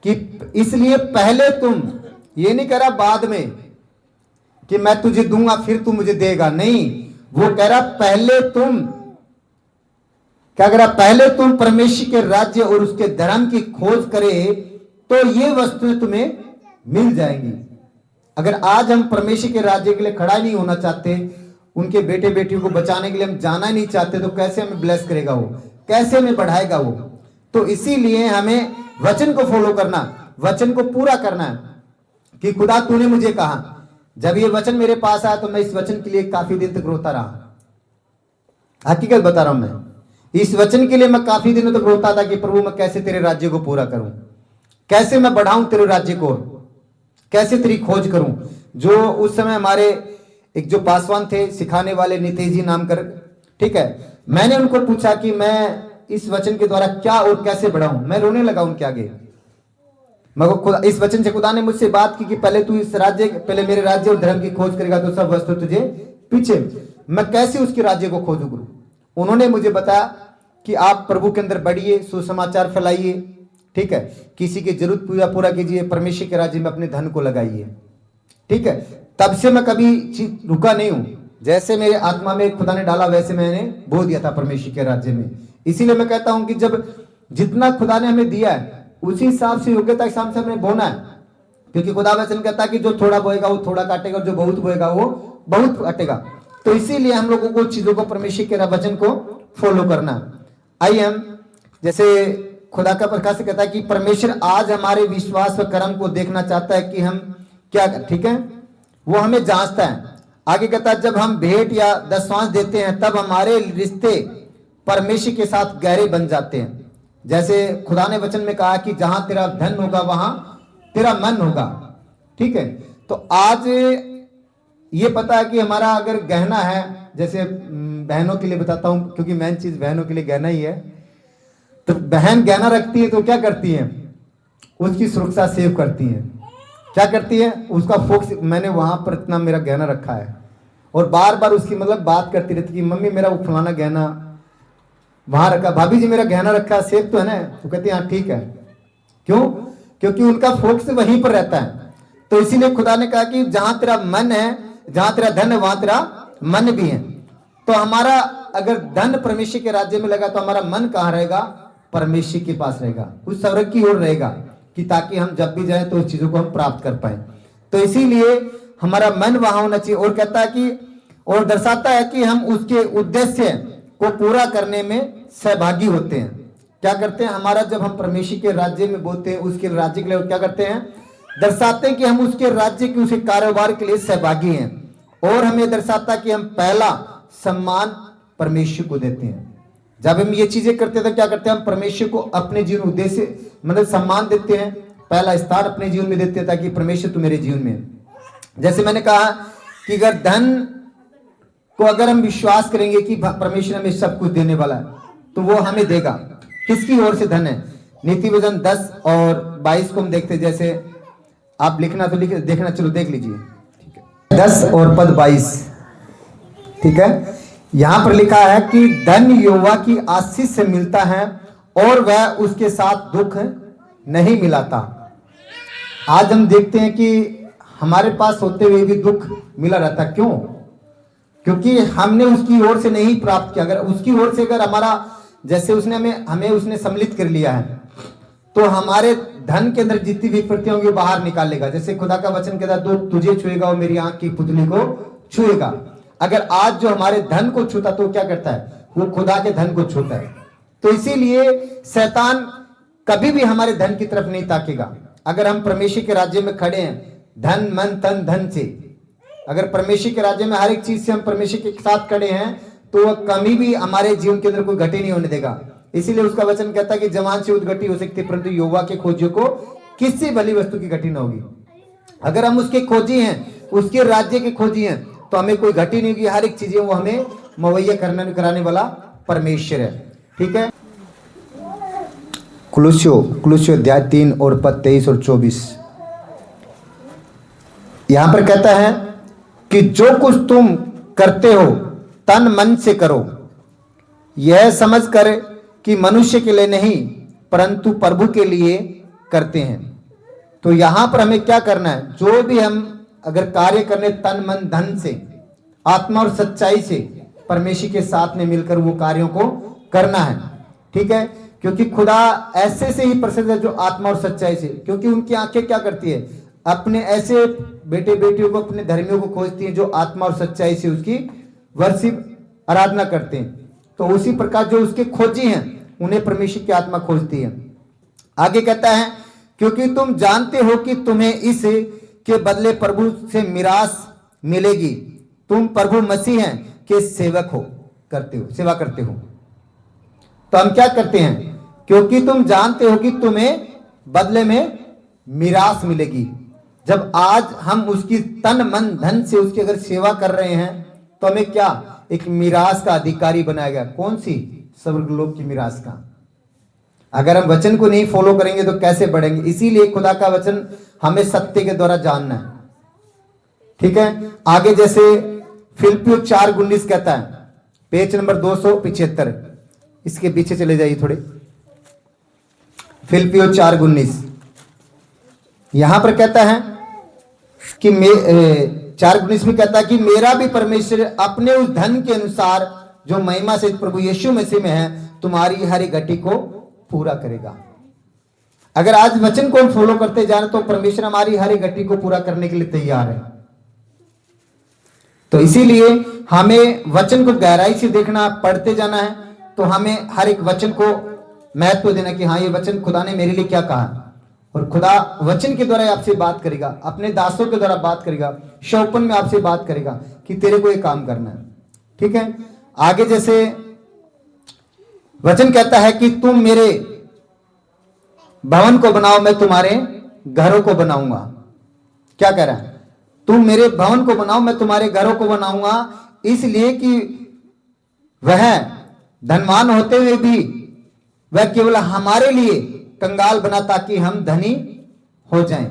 कि इसलिए पहले तुम, ये नहीं कह रहा बाद में कि मैं तुझे दूंगा फिर तू मुझे देगा, नहीं। वो कह रहा पहले तुम, क्या कह रहा, पहले तुम परमेश्वर के राज्य और उसके धर्म की खोज करे तो ये वस्तुएं तुम्हें मिल जाएंगी। अगर आज हम परमेश्वर के राज्य के लिए खड़ा नहीं होना चाहते, उनके बेटे बेटियों को बचाने के लिए हम जाना नहीं चाहते, तो कैसे हमें ब्लेस करेगा वो, कैसे में बढ़ाएगा वो। तो इसीलिए हमें वचन को फॉलो करना, वचन को पूरा करना है कि खुदा तूने मुझे कहा। जब ये वचन मेरे पास आया तो मैं इस वचन के लिए काफी दिन तक रोता रहा। हकीकत बता रहा हूं मैं, इस वचन के लिए मैं काफी दिनों तक रोता था कि प्रभु मैं कैसे तेरे राज्य को पूरा करूं, कैसे मैं बढ़ाऊं तेरे राज्य को, कैसे तेरी खोज करूं। जो उस समय हमारे एक जो पासवान थे सिखाने वाले नितेश जी नाम कर, ठीक है, मैंने उनको पूछा कि मैं इस वचन के द्वारा क्या और कैसे बढ़ाऊं। मैं रोने लगा उनके आगे। मगर इस वचन से खुदा ने मुझसे बात की कि पहले तू इस राज्य, पहले मेरे राज्य और धर्म की खोज करेगा तो सब वस्तु तुझे पीछे। मैं कैसे उसके राज्य को खोजूं गुरु। उन्होंने मुझे बताया कि आप प्रभु के अंदर बढ़िए, सुसमाचार फैलाइए, ठीक है, किसी की जरूरत पूरा कीजिए, परमेश्वर के राज्य में अपने धन को लगाइए, ठीक है। तब से मैं कभी रुका नहीं हूं। जैसे मेरे आत्मा में खुदा ने डाला वैसे मैंने बो दिया था परमेश्वर के राज्य में। इसीलिए मैं कहता हूं कि जब जितना खुदा ने हमें दिया है उसी हिसाब से, योग्यता के हिसाब से हमें बोना है। क्योंकि खुदा वचन कहता है कि जो थोड़ा बोएगा वो थोड़ा काटेगा, और जो बहुत बोएगा वो बहुत काटेगा। तो इसीलिए हम लोगों को चीजों को, परमेश्वर के वचन को फॉलो करना। आई एम जैसे खुदा का प्रकाश कहता है कि परमेश्वर आज हमारे विश्वास व कर्म को देखना चाहता है कि हम क्या, ठीक है, वो हमें जांचता है। आगे कहता है जब हम भेंट या दशवांश देते हैं तब हमारे रिश्ते परमेश्वर के साथ गहरे बन जाते हैं। जैसे खुदा ने वचन में कहा कि जहां तेरा धन होगा वहां तेरा मन होगा, ठीक है। तो आज ये पता है कि हमारा अगर गहना है, जैसे बहनों के लिए बताता हूं क्योंकि मेन चीज बहनों के लिए गहना ही है। तो बहन गहना रखती है तो क्या करती है, उसकी सुरक्षा सेव करती है। क्या करती है, उसका फोक्स, मैंने वहां पर इतना मेरा गहना रखा है, और बार बार उसकी मतलब बात करती रहती कि मम्मी मेरा वो फलाना गहना वहां रखा, भाभी जी मेरा गहना रखा, सेफ तो है ना। तो कहती है हाँ ठीक है। क्यों? क्योंकि उनका फोकस वहीं पर रहता है। तो इसीलिए खुदा ने कहा कि जहां तेरा मन है, जहां तेरा धन है वहां तेरा मन भी है। तो हमारा अगर धन परमेश्वर के राज्य में लगा तो हमारा मन कहाँ रहेगा, परमेश्वर के पास रहेगा, उस स्वर्ग की ओर रहेगा, कि ताकि हम जब भी जाए तो उस चीजों को हम प्राप्त कर पाए। तो इसीलिए हमारा मन वहां होना चाहिए। और कहता है कि, और दर्शाता है कि हम उसके उद्देश्य को पूरा करने में सहभागी होते हैं। क्या करते हैं, हमारा जब हम परमेश्वर के राज्य में बोलते हैं, उसके राज्य के लिए क्या करते हैं, दर्शाते हैं कि हम उसके राज्य के, उसके कारोबार के लिए सहभागी हैं। और हमें दर्शाता है कि हम पहला सम्मान परमेश्वर को देते हैं। जब हम ये चीजें करते हैं तो क्या करते हैं, हम परमेश्वर को अपने जीवन उद्देश्य मतलब सम्मान देते हैं, पहला स्थान अपने जीवन में देते हैं, ताकि परमेश्वर तू मेरे जीवन में। जैसे मैंने कहा कि अगर धन को अगर हम विश्वास करेंगे कि परमेश्वर हमें सब कुछ देने वाला है तो वो हमें देगा। किसकी ओर से धन है, नीति वचन 10 और 22 को हम देखते हैं। जैसे आप लिखना तो देखना, चलो देख लीजिए, ठीक है, 10 और पद 22, ठीक है। यहां पर लिखा है कि धन यहोवा की आशीष से मिलता है और वह उसके साथ दुख नहीं मिलाता। आज हम देखते हैं कि हमारे पास होते हुए भी दुख मिला रहता। क्यों? क्योंकि हमने उसकी ओर से नहीं प्राप्त किया। अगर उसकी ओर से अगर हमारा, जैसे उसने हमें उसने सम्मिलित कर लिया है, तो हमारे धन के अंदर जितनी भी प्रति होंगी बाहर निकाल लेगा। जैसे खुदा का वचन कहता है, दो तुझे छुएगा और मेरी आंख की पुतली को छुएगा। अगर आज जो हमारे धन को छूता तो क्या करता है, वो खुदा के धन को छूता है। तो इसीलिए शैतान कभी भी हमारे धन की तरफ नहीं ताकेगा। अगर हम परमेश्वर के राज्य में खड़े हैं, धन मन तन धन से, अगर परमेश्वर के राज्य में हर एक चीज से हम परमेश्वर के साथ खड़े हैं, तो वह कभी भी हमारे जीवन के अंदर कोई घटी नहीं होने देगा। इसीलिए उसका वचन कहता है कि जवान से उद्घटी हो सकती है, परंतु यहोवा के खोजियों को किसी भली वस्तु की घटी न होगी। अगर हम उसके खोजी हैं, उसके राज्य के खोजी हैं, तो हमें कोई घटी नहीं होगी। हर एक चीजें वो हमें मुहैया कराने वाला परमेश्वर है, ठीक है। कुलुस्सियों अध्याय 3 और पद 23 और 24, यहां पर कहता है कि जो कुछ तुम करते हो तन मन से करो, यह समझ कर कि मनुष्य के लिए नहीं परंतु प्रभु के लिए करते हैं। तो यहां पर हमें क्या करना है, जो भी हम अगर कार्य करने तन मन धन से, आत्मा और सच्चाई से, परमेश्वर के साथ में मिलकर वो कार्यों को करना है, ठीक है। क्योंकि खुदा ऐसे से ही प्रसिद्ध है जो आत्मा और सच्चाई से, क्योंकि उनकी आंखें क्या करती है, अपने ऐसे बेटे बेटियों को, अपने धर्मियों को खोजती हैं जो आत्मा और सच्चाई से उसकी वर्षिप आराधना करते हैं। तो उसी प्रकार जो उसके खोजी हैं उन्हें परमेश्वर की आत्मा खोजती है। आगे कहता है, क्योंकि तुम जानते हो कि तुम्हें इस के बदले प्रभु से मिरास मिलेगी। तुम प्रभु मसीह हैं के सेवक हो, सेवा करते हो। तो हम क्या करते हैं, क्योंकि तुम जानते हो कि तुम्हें बदले में मिरास मिलेगी। जब आज हम उसकी तन मन धन से उसकी अगर सेवा कर रहे हैं तो हमें क्या एक मिरास का अधिकारी बनाया गया। कौन सी? स्वर्गलोक की मिरास का। अगर हम वचन को नहीं फॉलो करेंगे तो कैसे बढ़ेंगे? इसीलिए खुदा का वचन हमें सत्य के द्वारा जानना है। ठीक है, आगे जैसे फिलिप्पियों 4:19 कहता है, पेज नंबर 275, इसके पीछे चले जाइए थोड़े। फिलिप्पियों 4:19 यहां पर कहता है कि 4:19 में कहता है कि मेरा भी परमेश्वर अपने उस धन के अनुसार जो महिमा से प्रभु यीशु मसीह में है तुम्हारी हर एक घटी को पूरा करेगा। अगर आज वचन को हम फॉलो करते जाए तो परमेश्वर हमारी हर एक घटी को पूरा करने के लिए तैयार है। तो इसीलिए हमें वचन को गहराई से देखना, पढ़ते जाना है। तो हमें हर एक वचन को महत्व देना कि हाँ, ये वचन खुदा ने मेरे लिए क्या कहा। और खुदा वचन के द्वारा आपसे बात करेगा, अपने दासों के द्वारा बात करेगा, शौपन में आपसे बात करेगा कि तेरे को ये काम करना है। ठीक है, आगे जैसे वचन कहता है कि तुम मेरे भवन को बनाओ, मैं तुम्हारे घरों को बनाऊंगा। क्या कह रहा है? तुम मेरे भवन को बनाओ, मैं तुम्हारे घरों को बनाऊंगा, इसलिए कि वह धनवान होते हुए भी वह केवल हमारे लिए कंगाल बना ताकि हम धनी हो जाएं।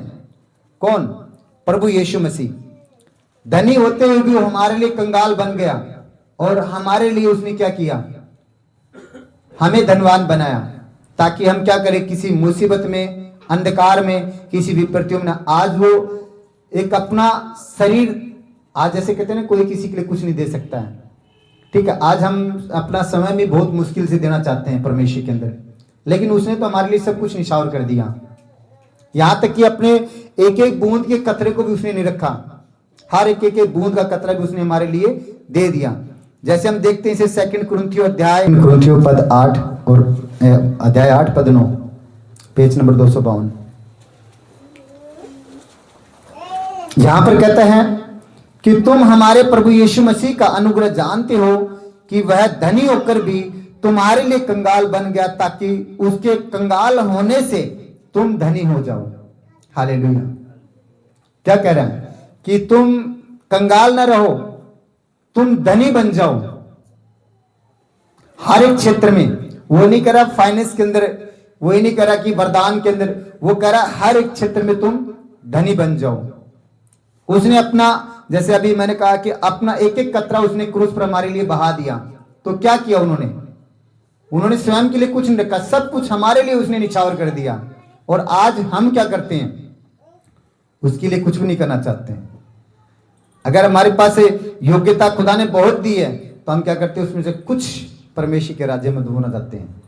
कौन? प्रभु यीशु मसीह। धनी होते हुए भी वो हमारे लिए कंगाल बन गया और हमारे लिए उसने क्या किया? हमें धनवान बनाया ताकि हम क्या करें? किसी मुसीबत में, अंधकार में, किसी विपत्तियों में। आज वो एक अपना शरीर, आज जैसे कहते हैं ना, कोई किसी के लिए कुछ नहीं दे सकता है। ठीक है, आज हम अपना समय भी बहुत मुश्किल से देना चाहते हैं परमेश्वर के अंदर, लेकिन उसने तो हमारे लिए सब कुछ निछावर कर दिया। यहां तक कि अपने एक एक बूंद के कतरे को भी उसने नहीं रखा, हर एक एक बूंद का कतरा भी उसने हमारे लिए दे दिया। जैसे हम देखते हैं इसे 2 कुरिन्थियों पद 8 और अध्याय 8 पद 9, पेज नंबर 252। यहां पर कहता है कि तुम हमारे प्रभु यीशु मसीह का अनुग्रह जानते हो कि वह धनी होकर भी तुम्हारे लिए कंगाल बन गया ताकि उसके कंगाल होने से तुम धनी हो जाओ। हालेलुया। क्या कह रहा है? कि तुम कंगाल ना रहो, तुम धनी बन जाओ हर एक क्षेत्र में। वो नहीं कह रहा फाइनेंस के अंदर, वो ही नहीं कह रहा कि वरदान के अंदर, वो कह रहा हर एक क्षेत्र में तुम धनी बन जाओ। उसने अपना, जैसे अभी मैंने कहा कि अपना एक एक कतरा उसने क्रूस पर हमारे लिए बहा दिया। तो क्या किया उन्होंने स्वयं के लिए कुछ नहीं रखा, सब कुछ हमारे लिए उसने निछावर कर दिया। और आज हम क्या करते हैं? उसके लिए कुछ भी नहीं करना चाहते हैं। अगर हमारे पास योग्यता खुदा ने बहुत दी है तो हम क्या करते हैं? उसमें से कुछ परमेश्वर के राज्य में ढूंढना चाहते हैं।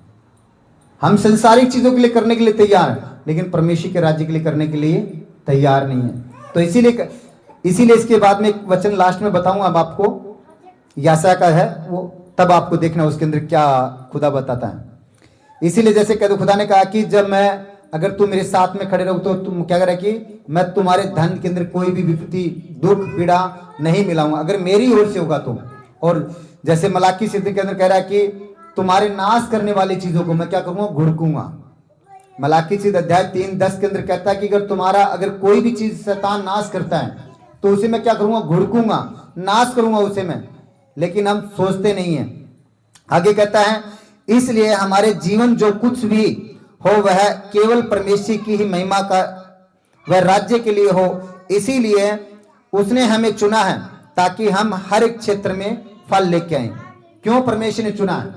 हम संसारिक चीजों के लिए करने के लिए तैयार हैं, लेकिन परमेश्वर के राज्य के लिए करने के लिए तैयार नहीं है। तो इसीलिए इसके बाद में एक वचन लास्ट में बताऊंगा अब आपको, यासा का है वो, तब आपको देखना उसके अंदर क्या खुदा बताता है। इसीलिए जैसे कह दो, खुदा ने कहा कि जब मैं, अगर तुम मेरे साथ में खड़े रहो तो तुम क्या करें कि मैं तुम्हारे धन के अंदर कोई भी विपत्ति, दुख, पीड़ा नहीं मिलाऊंगा, अगर मेरी ओर से होगा तो। और जैसे मलाकी सिद्ध के अंदर कह रहा है कि तुम्हारे नाश करने वाली चीजों को मैं क्या करूंगा? घुड़कूंगा। मलाकी सिद्ध अध्याय 3:10 के अंदर कहता है कि अगर कोई भी चीज शैतान नाश करता है तो उसे मैं क्या करूंगा? घुड़कूंगा, नाश करूंगा उसे मैं। लेकिन हम सोचते नहीं है। आगे कहता है, इसलिए हमारे जीवन जो कुछ भी हो वह केवल परमेश्वर की ही महिमा का, वह राज्य के लिए हो। इसीलिए उसने हमें चुना है ताकि हम हर एक क्षेत्र में फल लेके आए। क्यों परमेश्वर ने चुना है?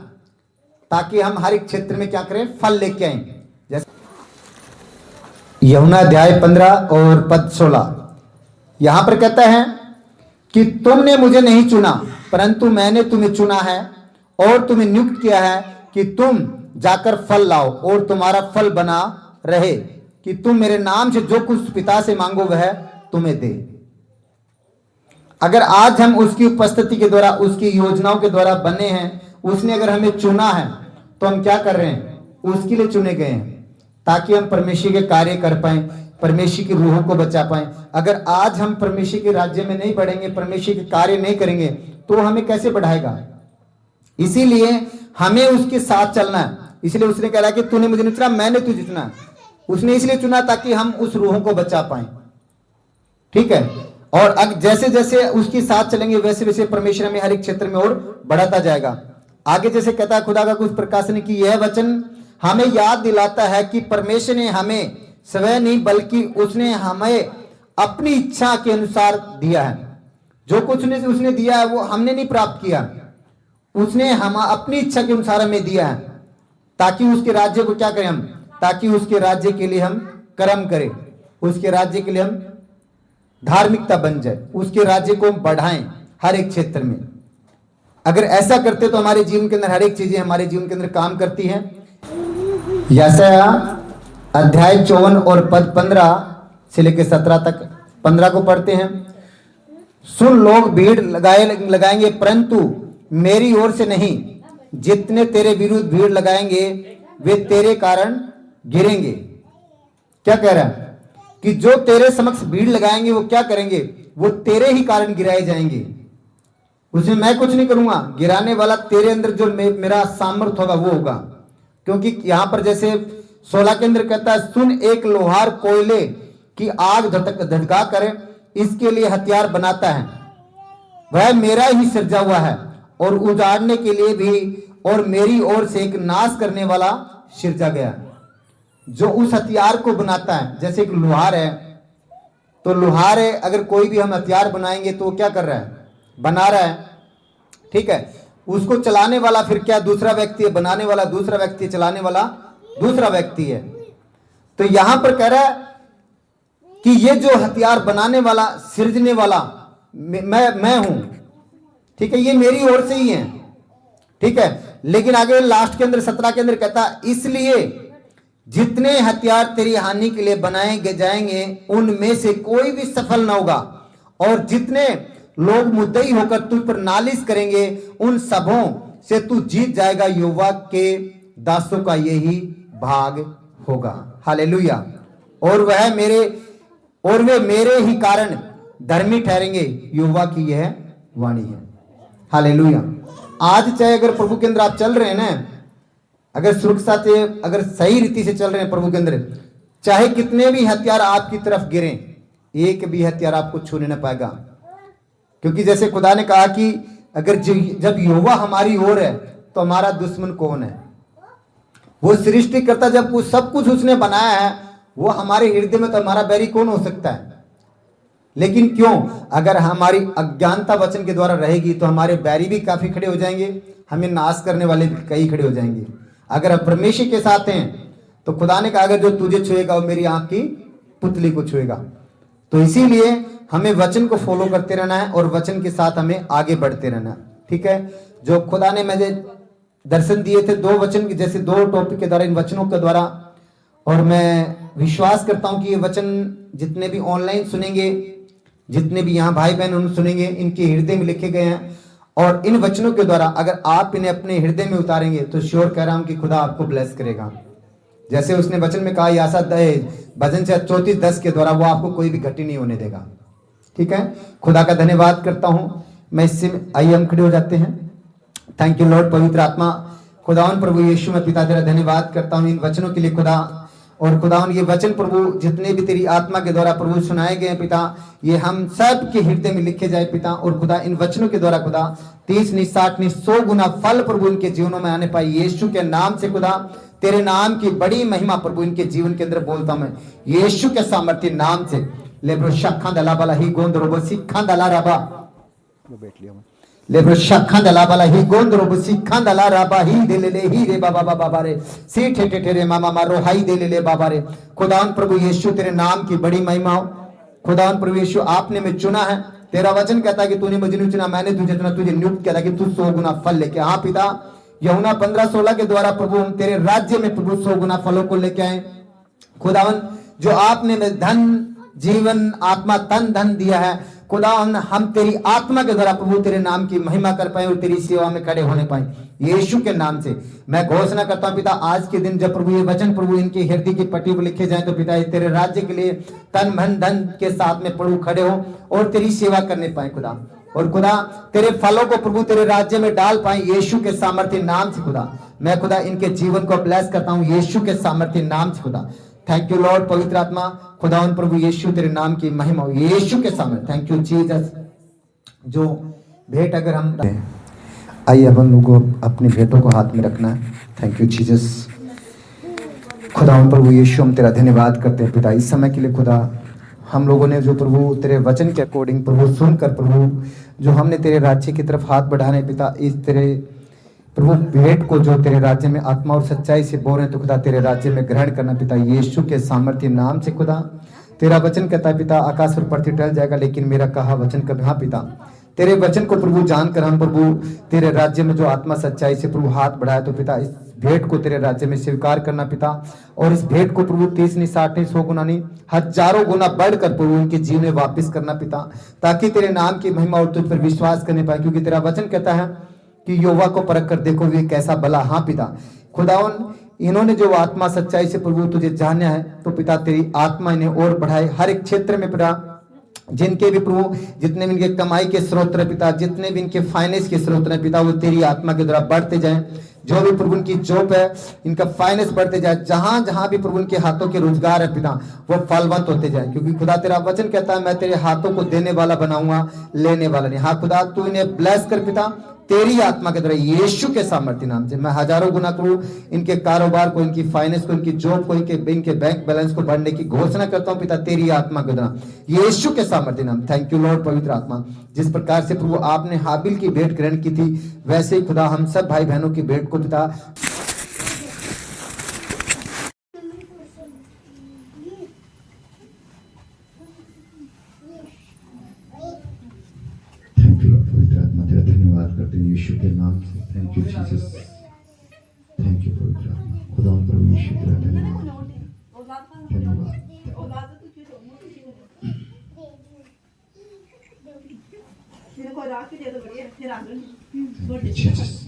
ताकि हम हर एक क्षेत्र में क्या करें? फल लेके आए। जैसे यूहन्ना अध्याय 15 और पद 16, यहां पर कहता है कि तुमने मुझे नहीं चुना परंतु मैंने तुम्हें चुना है और तुम्हें नियुक्त किया है कि तुम जाकर फल लाओ और तुम्हारा फल बना रहे, कि तुम मेरे नाम से जो कुछ पिता से मांगो वह तुम्हें दे। अगर आज हम उसकी उपस्थिति के द्वारा, उसकी योजनाओं के द्वारा बने हैं, उसने अगर हमें चुना है तो हम क्या कर रहे हैं, उसके लिए चुने गए हैं ताकि हम परमेश्वर के कार्य कर पाए, परमेश्वर की रूहों को बचा पाए। अगर आज हम परमेश्वर के राज्य में नहीं बढ़ेंगे, परमेश्वर के कार्य नहीं करेंगे, तो हमें कैसे बढ़ाएगा। इसीलिए हमें उसके साथ चलना है। इसलिए उसने कहा कि तूने मुझे नहीं चुना, मैंने तुझे चुना। उसने इसलिए चुना ताकि हम उस रूहों को बचा पाए, ठीक है। और जैसे जैसे उसके साथ चलेंगे वैसे वैसे परमेश्वर हमें हर एक क्षेत्र में और बढ़ाता जाएगा। आगे जैसे कहता है खुदा का कुछ प्रकाशन की यह वचन हमें याद दिलाता है कि परमेश्वर ने हमें स्वयं नहीं बल्कि उसने हमें अपनी इच्छा के अनुसार दिया है। जो कुछ उसने दिया है वो हमने नहीं प्राप्त किया, उसने हम अपनी इच्छा के अनुसार हमें दिया है ताकि उसके राज्य को क्या करें हम, ताकि उसके राज्य के लिए हम कर्म करें, उसके राज्य के लिए हम धार्मिकता बन जाए, उसके राज्य को हम बढ़ाएं हर एक क्षेत्र में। अगर ऐसा करते तो हमारे जीवन के अंदर हर एक चीजें हमारे जीवन के अंदर काम करती हैं। यशायाह अध्याय 54 और पद 15 से लेकर 17 तक, 15 को पढ़ते हैं। सुन, लोग भीड़ लगाएंगे परंतु मेरी ओर से नहीं, जितने तेरे विरुद्ध भीड़ लगाएंगे वे तेरे कारण गिरेंगे। क्या कह रहा है कि जो तेरे समक्ष भीड़ लगाएंगे वो क्या करेंगे, वो तेरे ही कारण गिराए जाएंगे। उसमें मैं कुछ नहीं करूंगा, गिराने वाला तेरे अंदर जो मेरा सामर्थ्य होगा वो होगा। क्योंकि यहां पर जैसे 16 के अंदर कहता है, सुन, एक लोहार कोयले की आग धधका करे इसके लिए हथियार बनाता है, वह मेरा ही सृजा हुआ है और उजाड़ने के लिए भी, और मेरी ओर से एक नाश करने वाला सृजा गया। जो उस हथियार को बनाता है, जैसे एक लोहार है, तो लोहार है, अगर कोई भी हम हथियार बनाएंगे तो क्या कर रहा है, बना रहा है, ठीक है। उसको चलाने वाला फिर क्या दूसरा व्यक्ति है, बनाने वाला दूसरा व्यक्ति, चलाने वाला दूसरा व्यक्ति है। तो यहां पर कह रहा है कि ये जो हथियार बनाने वाला, सृजने वाला मैं हूं, ठीक है, ये मेरी ओर से ही है, ठीक है। लेकिन आगे लास्ट के अंदर 17 के अंदर कहता, इसलिए जितने हथियार तेरी हानि के लिए बनाए जाएंगे उनमें से कोई भी सफल ना होगा, और जितने लोग मुद्दई होकर तुझ पर नालिश करेंगे उन सबों से तू जीत जाएगा। यहोवा के दासों का यही भाग होगा। हालेलुया। और वे मेरे ही कारण धर्मी ठहरेंगे, यहोवा की यह वाणी है। हालेलुया। आज चाहे अगर प्रभु के अंदर आप चल रहे हैं ना, अगर सुरक्षा से, अगर सही रीति से चल रहे हैं प्रभु के अंदर, चाहे कितने भी हथियार आपकी तरफ गिरें, एक भी हथियार आपको छूने न पाएगा। क्योंकि जैसे खुदा ने कहा कि अगर जब यहोवा हमारी ओर है तो हमारा दुश्मन कौन है। वो सृष्टिकर्ता, जब वो सब कुछ उसने बनाया है, वो हमारे हृदय में, तो हमारा बैरी कौन हो सकता है। लेकिन क्यों, अगर हमारी अज्ञानता वचन के द्वारा रहेगी तो हमारे बैरी भी काफी खड़े हो जाएंगे, हमें नाश करने वाले भी कई खड़े हो जाएंगे। अगर हम परमेश्वर के साथ हैं तो खुदा ने कहा, अगर जो तुझे छुएगा वो मेरी आंख की पुतली को छुएगा। तो इसीलिए हमें वचन को फॉलो करते रहना है और वचन के साथ हमें आगे बढ़ते रहना है, ठीक है। जो खुदा ने मुझे दर्शन दिए थे 2 वचन, जैसे 2 टॉपिक के द्वारा, इन वचनों के द्वारा, और मैं विश्वास करता हूं कि ये वचन जितने भी ऑनलाइन सुनेंगे, जितने भी यहाँ भाई बहन उन सुनेंगे, इनके हृदय में लिखे गए हैं। और इन वचनों के द्वारा अगर आप इन्हें अपने हृदय में उतारेंगे तो श्योर कह रहा हूं कि खुदा आपको ब्लेस करेगा। जैसे उसने वचन में कहा, यासा भजन से 34:10 के द्वारा, वो आपको कोई भी घटी नहीं होने देगा, ठीक है। खुदा का धन्यवाद करता हूं मैं। इससे आइए हम खड़े हो जाते हैं। Thank you Lord. पवित्र आत्मा, खुदावन प्रभु यीशु, मैं पिता तेरा धन्यवाद करता हूं इन वचनों के लिए खुदा। और खुदावन ये वचन प्रभु जितने भी तेरी आत्मा के द्वारा प्रभु सुनाए गए पिता, ये हम सब के हृदय में लिखे जाए पिता। और खुदा इन वचनों के द्वारा खुदा 30 नहीं 60 नहीं 100 गुना फल प्रभु इनके जीवनों में आने पाए यीशु के नाम से। खुदा तेरे नाम की बड़ी महिमा प्रभु इनके जीवन के अंदर बोलता मैं यीशु के सामर्थ्य नाम से। लेब्रो शखा दला बला ही गोंद रोबो सिखा दला रबा बैठ लिया लेब्रो शखा दला बला ही गोंद रोबो सिखा दला रबा ही दे ले ही रे बाबा बाबा रे सी ठे ठे रे मामा मारो हाई दे ले बाबा रे। खुदावन प्रभु यीशु तेरे नाम की बड़ी महिमा हो। खुदावन प्रभु यीशु आपने मैं चुना है। तेरा वचन कहता है कि तूने मुझे नहीं चुना, मैंने तुझे चुना, तुझे नियुक्त किया था कि तू 100 गुना फल लेके। हाँ पिता, यूहन्ना 15:16 के द्वारा प्रभु हम तेरे राज्य में प्रभु 100 गुना फलों को लेके आए। खुदावन जो आपने में धन जीवन आत्मा तन धन दिया है, खुदावन हम तेरी आत्मा के द्वारा प्रभु तेरे नाम की महिमा कर पाए और तेरी सेवा में खड़े होने पाए। यीशु के नाम से मैं घोषणा करता हूं पिता, आज के दिन जब प्रभु ये वचन प्रभु इनके हृदय की पट्टी पर लिखे जाए तो पिता ये तेरे राज्य के लिए तन मन धन के साथ में प्रभु खड़े हो और तेरी सेवा करने पाए खुदा। और खुदा तेरे फलों को प्रभु तेरे राज्य में डाल पाए यीशु के सामर्थ्य नाम से खुदा। मैं खुदा इनके जीवन को ब्लेस करता हूं यीशु के सामर्थ्य नाम से खुदा। थैंक यू लॉर्ड पवित्र आत्मा खुदा उन प्रभु यीशु तेरे नाम की महिमा हो यीशु के सामर्थ्य। Thank you Jesus. जो भेंट अगर हम आइए अब हम लोग को अपनी भेंटों को हाथ में रखना है। Thank you Jesus. खुदा उन प्रभु यीशु हम तेरा धन्यवाद करते हैं पिता इस समय के लिए खुदा। हम लोगों ने जो प्रभु तेरे वचन के अकॉर्डिंग प्रभु सुनकर प्रभु जो हमने तेरे राज्य की तरफ हाथ बढ़ाने पिता इस तेरे प्रभु भेंट को जो तेरे राज्य में आत्मा और सच्चाई से बोल रहे तो खुदा तेरे राज्य में ग्रहण करना पिता यीशु के सामर्थ्य नाम से खुदा। तेरा वचन कहता है पिता आकाश और पृथ्वी टल जाएगा लेकिन मेरा कहा वचन कभी। हाँ पिता तेरे वचन को प्रभु जानकर हम प्रभु तेरे राज्य में जो आत्मा सच्चाई से प्रभु हाथ बढ़ाया तो पिता इस भेंट को तेरे राज्य में स्वीकार करना पिता। और इस भेंट को प्रभु 30 नहीं 60 नहीं 100 गुना नहीं हजारों गुना बढ़कर प्रभु उनके जीवन में वापस करना पिता, ताकि तेरे नाम की महिमा और तुझ पर विश्वास करने पाए। क्योंकि तेरा वचन कहता है कि युवा को परख कर देखो वे कैसा भला। हाँ पिता खुदावन इन्होंने जो आत्मा सच्चाई से प्रभु तुझे जाना है तो पिता तेरी आत्मा इन्हें और बढ़ाए हर एक क्षेत्र में पिता। जिनके भी प्रभु जितने भी इनके कमाई के स्रोत है पिता, जितने भी इनके फाइनेंस के स्रोत है पिता, वो तेरी आत्मा के द्वारा बढ़ते जाएं। जो भी प्रभु इनकी जॉब है इनका फाइनेंस बढ़ते जाए, जहां जहां भी प्रभु इनके हाथों के रोजगार है पिता वो फलवंत होते जाए। क्योंकि खुदा तेरा वचन कहता है मैं तेरे हाथों को देने वाला बनाऊंगा लेने वाला नहीं। हाँ खुदा तू इन्हें ब्लेस कर पिता तेरी आत्मा के द्वारा यीशु के सामर्थ्य नाम से। मैं हजारों गुना करूं इनके कारोबार को, इनकी फाइनेंस को, इनकी जॉब को, इनके बैंक बैलेंस को बढ़ने की घोषणा करता हूं पिता तेरी आत्मा के द्वारा यीशु के सामर्थ्य नाम। थैंक यू लॉर्ड पवित्र आत्मा। जिस प्रकार से प्रभु आपने हाबिल की भेंट ग्रहण की थी वैसे ही खुदा हम सब भाई बहनों की भेंट को पिता धन्यवाद करते हैं यीशु के नाम से। Thank you Jesus. Thank you पवित्र आत्मा खुदा प्रभु यीशु तेरा धन्यवाद धन्यवाद। जीसस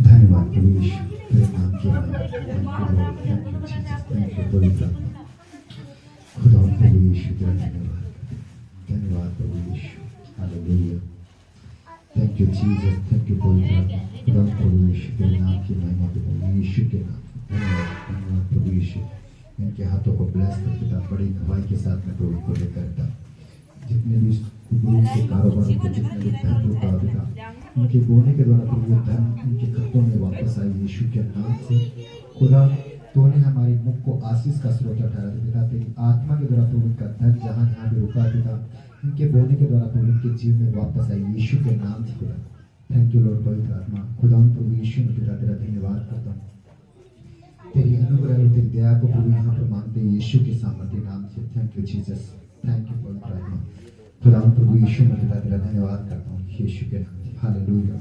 धन्यवाद प्रभु यीशु तेरे नाम के thank you Jesus. Thank you पवित्र आत्मा खुदा प्रभु यीशु तेरा धन्यवाद धन्यवाद प्रभु Yeshu. Hallelujah. Thank you Jesus. Thank you पवित्र आत्मा खुदा प्रभु यीशु के नाम की महिमा पिता यीशु के नाम। धन्यवाद धन्यवाद प्रभु यीशु। इनके हाथों को ब्लेस कर पिता बड़ी गवाही के साथ में प्रभु को लेकर पिता जितने भी कुबूर के कारोबारों के जितने भी धन रुका पिता उनके बोने के द्वारा प्रभु धन उनके खातों में वापस आए यीशु के नाम से। खुदा तूने हमारी मुख को आशीष का स्रोत ठहरा पिता तेरी आत्मा के द्वारा प्रभु का धन जहाँ जहाँ भी रुका पिता इनके बोने के द्वारा प्रभु इनके जीवन में वापस आए यीशु के नाम से खुदा। थैंक यू लॉर्ड पवित्र आत्मा खुदा प्रभु यीशु में पिता तेरा धन्यवाद करता हूँ। तेरी अनुग्रह और तेरी दया को प्रभु यहाँ पर मांगते हैं यीशु के सामर्थ्य नाम से। Thank you Jesus. Thank you पवित्र आत्मा खुदा प्रभु यीशु में पिता तेरा धन्यवाद करता हूँ यीशु के नाम से। हालेलुया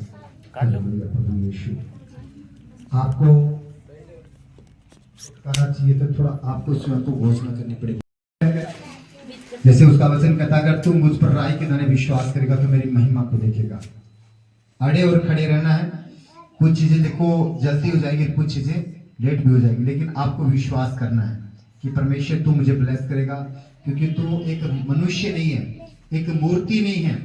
हालेलुया प्रभु यीशु। आपको करना चाहिए तो थोड़ा आपको स्वयं को घोषणा करनी पड़ेगी। जैसे उसका वचन कहता अगर तू मुझ पर राई के दाने विश्वास करेगा तो मेरी महिमा को देखेगा। अड़े और खड़े रहना है। कुछ चीजें देखो जल्दी हो जाएगी, कुछ चीजें लेट भी हो जाएगी, लेकिन आपको विश्वास करना है कि परमेश्वर तू मुझे ब्लेस करेगा। क्योंकि तू एक मनुष्य नहीं है, एक मूर्ति नहीं है,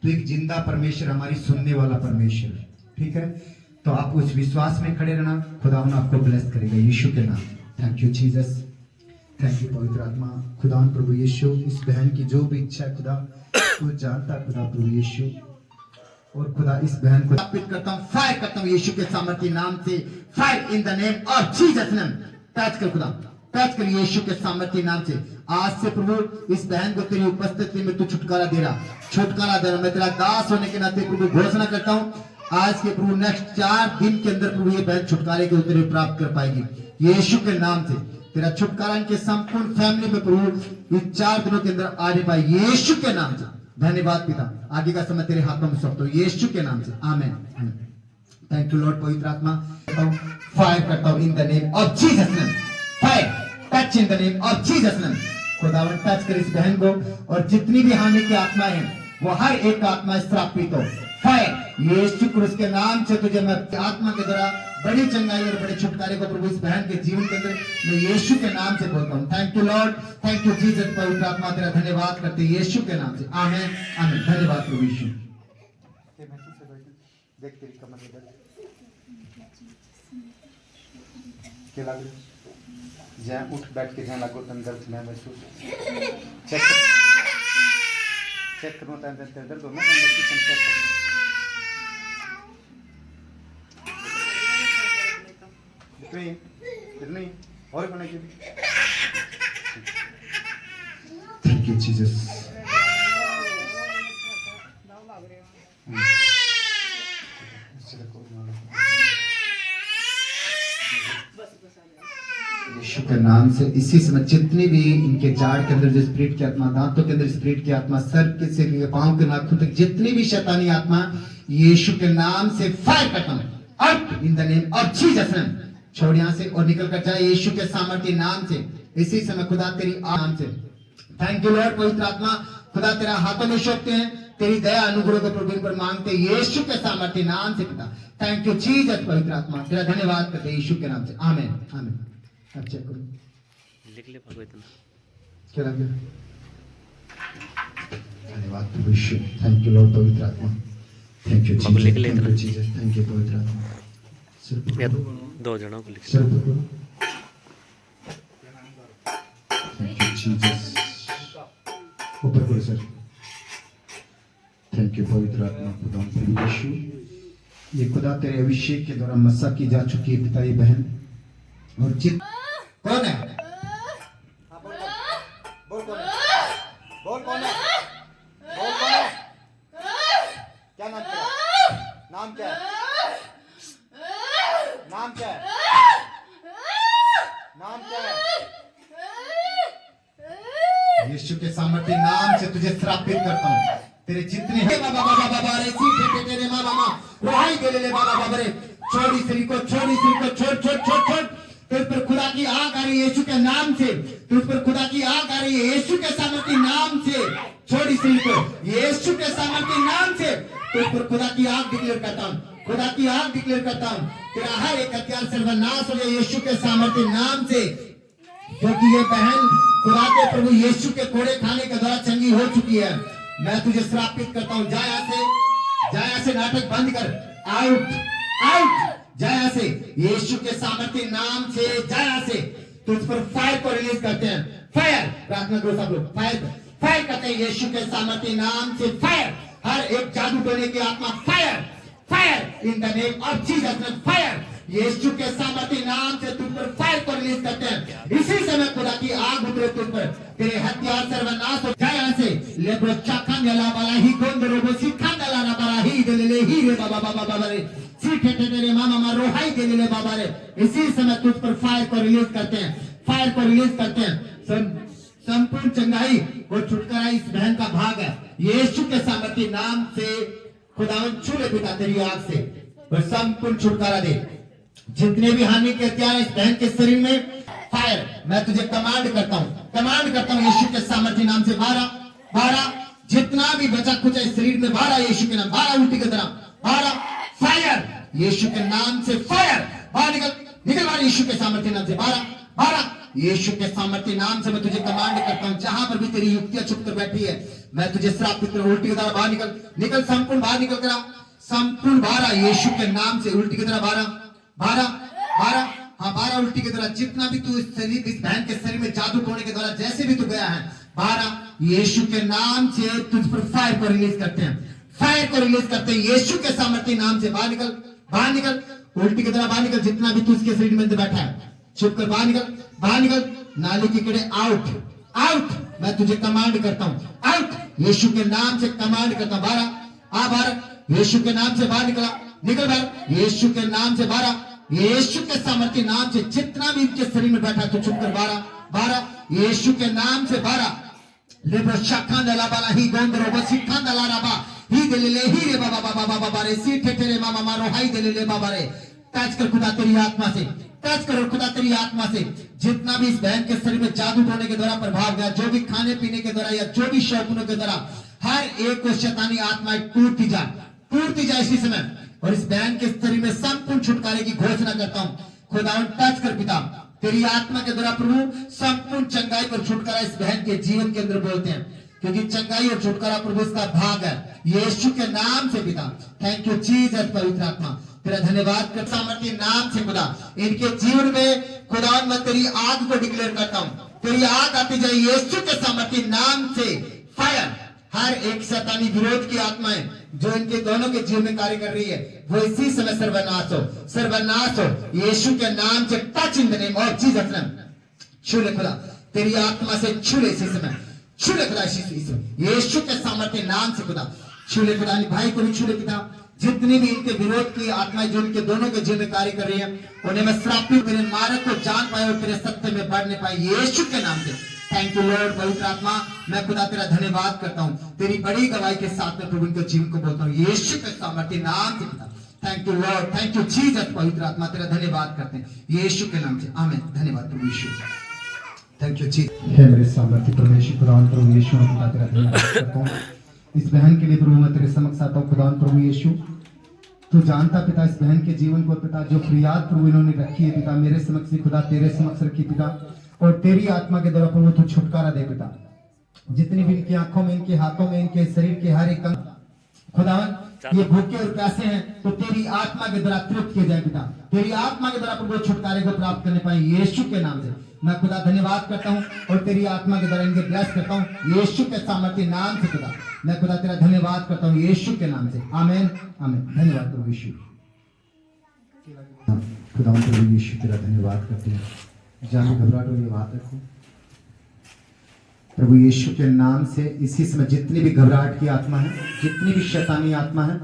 तू एक जिंदा परमेश्वर हमारी सुनने वाला परमेश्वर। ठीक है तो आप उस विश्वास में खड़े रहना। खुदा आपको ब्लेस करेगा यीशु के नाम। Thank you Jesus. Thank you पवित्र आत्मा खुदा प्रभु यीशु। इस बहन की जो भी इच्छा है खुदा तू जानता खुदा प्रभु यीशु। और खुदा इस बहन को स्थापित करता हूँ, फायर करता हूँ यीशु के सामर्थ्य नाम से। Fire in the name of Jesus name. Touch कर खुदा, टच कर यीशु के सामर्थ्य नाम से। आज से प्रभु इस बहन को तेरी उपस्थिति में तू छुटकारा दे रहा, छुटकारा दे रहा। मैं तेरा दास होने के नाते प्रभु घोषणा करता हूँ आज के प्रभु नेक्स्ट 4 दिन के अंदर प्रभु ये बहन छुटकारे के उत्तर प्राप्त कर पाएगी यीशु के नाम से। तेरा छुटकारा इनके संपूर्ण फैमिली में प्रभु इस 4 दिनों के अंदर आने पाए यीशु के नाम से। धन्यवाद पिता। आगे का समय तेरे हाथों में सौंपता हूं यीशु के नाम से। आमीन। थैंक यू लॉर्ड पवित्र आत्मा। फायर करता हूं इन the name of Jesus name. Fire touch in the name of Jesus name. खुदावन टच कर इस बहन को और जितनी भी हानि की आत्मा है वो हर एक आत्मा श्रापित हो। फायर यीशु क्रूस के नाम से तुझे मैं आत्मा के द्वारा बड़ी चंगाई और बड़े छुटकारे को प्रभु इस बहन के जीवन के अंदर मैं यीशु के नाम से बोलता हूँ। Thank you Lord, thank you Jesus. पवित्र आत्मा तेरा धन्यवाद करते हैं यीशु के नाम से, आमीन आमीन। धन्यवाद प्रभु यीशु। देख तेरी कमर में दर्द क्या लग रहा है? जहाँ उठ बैठ के जहाँ लागो तन दर्द में महसूस चेक करो तन दर्द हो ना चेक करो। नहीं और बने की थैंक यू जीसस। यीशु के नाम से इसी समय जितने भी इनके जाड़ के अंदर जो स्पिरिट की आत्मा, दांतों के अंदर स्पिरिट की आत्मा, सर के से पांव के नाखून तक जितनी भी शैतानी आत्मा यीशु के नाम से फायर करता हूं अब इन द नेम ऑफ जीसस। छोड़ यहां से और निकल कर जाए यीशु के सामर्थ्य नाम से। इसी समय खुदा तेरी नाम से थैंक यू लॉर्ड। पवित्र आत्मा खुदा तेरा हाथों में सौंपते हैं, तेरी दया अनुग्रह को प्रभु पर मांगते यीशु के सामर्थ्य नाम से पिता। Thank you Jesus. पवित्र आत्मा तेरा धन्यवाद करते यीशु के नाम से, आमीन आमीन। अब चेक करो लिख ले भगवतन क्या लग गया? धन्यवाद प्रभु यीशु। Thank you Lord. पवित्र आत्मा thank you Jesus, thank you Jesus, thank you पवित्र आत्मा। दो जनों को लिख सर पकड़ो। Thank you Jesus. ऊपर करो सर। थैंक यू पवित्र आत्मा खुदा प्रभु यीशु। ये खुदा तेरे अभिषेक के द्वारा मसा की जा चुकी है पिता, ये बहन और चित कौन है? बोल कौन है? बोल कौन है? बोल कौन है? क्या नाम क्या है? नाम क्या है? नाम क्या है? नाम क्या है? यीशु के सामर्थ्य नाम से तुझे श्रापित करता हूँ। तेरे जितने हैं बाबा बाबा बाबा रे सी तेरे माँ बाबा रोहाई दे ले बाबा बाबा रे छोड़ी स्त्री को छोड़ छोड़ तुझ पर खुदा की आग आ रही है यीशु के नाम से। तुझ पर खुदा की आग आ रही है यीशु के सामर्थ्य नाम से। छोड़ी स्त्री को यीशु के सामर्थ्य नाम से तुझ पर खुदा की आग डिक्लेयर करता हूँ, खुदा की आग डिक्लेयर करता हूँ। तेरा हर एक हथियार सर्वनाश हो जाए यीशु के सामर्थ्य नाम से, क्योंकि ये बहन खुदा के प्रभु यीशु के कोड़े खाने के द्वारा चंगी हो चुकी है। मैं तुझे श्रापित करता हूँ, जा यहाँ से नाटक बंद कर, आउट आउट, जा यहाँ से यीशु के सामर्थ्य नाम से, जा यहाँ से। तुझ पर फायर को रिलीज करते हैं, फायर। प्रार्थना करो सब लोग, फायर करते हैं यीशु के सामर्थ्य नाम से, फायर। हर एक जादू टोने की आत्मा fire in the name of Jesus, fire. Yeshu के सामर्थ्य नाम से तुझ पर फायर को रिलीज करते हैं। इसी समय खुदा की आग उतरे तुझ पर, तेरे हथियार सर्वनाश हो जाए। यहाँ से लेब्रो चाखन जला वाला ही गोंद रोबो सिखा दला ना वाला ही दले ही रे बाबा बाबा बाबा रे सीखे तेरे मामा रोहाई दे ले बाबा रे। इसी समय तुझ पर फायर को रिलीज करते हैं, फायर को रिलीज करते हैं। संपूर्ण चंगाई और छुटकारा इस बहन का भाग है यीशु के सामर्थ्य नाम से। खुदावन छू ले पिता तेरी आग से और संपूर्ण छुटकारा दे। जितने भी हानि के हथियार इस बहन के शरीर में, फायर। मैं तुझे कमांड करता हूँ यीशु के सामर्थ्य नाम से, 12 जितना भी बचा खुचा इस शरीर में, 12 यीशु के नाम, 12 उल्टी की तरह, 12 फायर यीशु के नाम से, फायर। बाहर निकल बाहर यीशु के सामर्थ्य नाम से, 12 यीशु के सामर्थ्य नाम से मैं तुझे कमांड करता हूँ। जहां पर भी तेरी युक्तियां छुप कर बैठी है, मैं तुझे श्रापित कर उल्टी की तरह बाहर निकल संपूर्ण बाहर निकल कर संपूर्ण 12 यीशु के नाम से, उल्टी की तरह 12 हाँ 12 उल्टी की तरह। जितना भी तू इस बहन के शरीर में जादू टोने के द्वारा जैसे भी तू गया है, 12 यीशु के नाम से तुझ पर फायर को रिलीज करते हैं, फायर को रिलीज करते हैं यीशु के सामर्थ्य नाम से। बाहर निकल उल्टी की तरह बाहर निकल। जितना भी तू इसके शरीर में बैठा है छुप कर बाहर निकल। नाली के कीड़े आउट। मैं तुझे कमांड करता हूँ, आउट यीशु के नाम से कमांड करता हूँ। 12 यीशु के नाम से बाहर निकल बाहर यीशु के नाम से। 12 यीशु के सामर्थ्य नाम से जितना भी इनके शरीर में बैठा तो छुप कर 12 यीशु के नाम से। 12 लेब्रो शाखा दला वाला ही गोंद रोबो सिखा दला रबा ही दले ही रे बाबा बाबा बाबा रे सी ठेठे रे मामा मारो हाई दले बाबा रे। टच कर खुदा तेरी आत्मा से, टच करो खुदा तेरी आत्मा से। जितना भी इस बहन के शरीर में जादू टोने के द्वारा प्रभाव गया, जो भी खाने पीने के द्वारा या जो भी शौकुनों के द्वारा, हर एक को शैतानी आत्माएं टूटती जा टूटती जाए इसी समय, और इस बहन के शरीर में संपूर्ण छुटकारे की घोषणा करता हूँ। खुदावन टच कर पिता, तेरी आत्मा के द्वारा प्रभु संपूर्ण चंगाई और छुटकारा इस बहन के जीवन के अंदर बोलते हैं, क्योंकि चंगाई और छुटकारा प्रभु इसका भाग है, यीशु के नाम से पिता। थैंक यू जीसस, पवित्र आत्मा तेरा धन्यवाद कर सामर्थ्य नाम से खुदा, इनके जीवन में खुदा मैं तेरी आग को डिक्लेयर करता हूँ, तेरी आग आती जाए यीशु के सामर्थ्य नाम से। फायर, हर एक शैतानी विरोध की आत्माएं जो इनके दोनों के जीवन में कार्य कर रही है, वो इसी समय सर्वनाश हो, सर्वनाश हो यीशु के नाम से। Touch in the name of Jesus name, छू ले खुदा, तेरी आत्मा से छू ले इसी समय, छू ले खुदा यीशु के सामर्थ्य नाम से खुदा, छू ले खुदा। भाई को भी छू ले पिता, जितनी भी इनके विरोध की आत्माएं जो इनके दोनों के जीवन में कार्य कर रही है, उन्हें मैं श्रापित मेरे मार्ग को जान पाए और तेरे सत्य में बढ़ने पाए यीशु के नाम से। थैंक यू लॉर्ड, पवित्र आत्मा मैं खुदा तेरा धन्यवाद करता हूँ, तेरी बड़ी गवाही के साथ में प्रभु इनके जीवन को बोलता हूँ यीशु के सामर्थ्य नाम से पिता। Thank you Lord, thank you Jesus, पवित्र आत्मा तेरा धन्यवाद करते हैं यीशु के नाम से, आमीन। धन्यवाद प्रभु यीशु, थैंक यू जी। हे मेरे सामर्थ्य परमेश्वर खुदा प्रभु यीशु, मैं खुदा तेरा धन्यवाद करता हूँ इस बहन के लिए प्रभु, मैं तेरे समक्ष आता हूँ खुदा प्रभु यीशु। तू जानता पिता इस बहन के जीवन को पिता, जो फरियाद प्रभु इन्होंने रखी है पिता, मेरे समक्ष खुदा तेरे समक्ष रखी पिता, और तेरी आत्मा के द्वारा प्रभु तू छुटकारा दे पिता। जितनी भी इनकी आंखों में, इनके हाथों में, इनके शरीर के हर एक खुदावन ये भूखे और प्यासे हैं, तो तेरी आत्मा के द्वारा तृप्त किए जाए पिता, तेरी आत्मा के द्वारा प्रभु छुटकारे को प्राप्त करने पाए यीशु के नाम से। मैं खुदा धन्यवाद करता हूँ और तेरी आत्मा के द्वारा इनके ब्लेस करता हूँ यीशु के सामर्थ्य नाम से खुदा। मैं खुदा तेरा धन्यवाद करता हूँ यीशु के नाम से, आमीन आमीन। धन्यवाद प्रभु यीशु, खुदा प्रभु यीशु तेरा धन्यवाद करते हैं। जाने घबराहट हो ये बात रखो प्रभु यीशु के नाम से। इसी समय जितनी भी घबराहट की आत्मा है, जितनी भी शैतानी आत्मा है,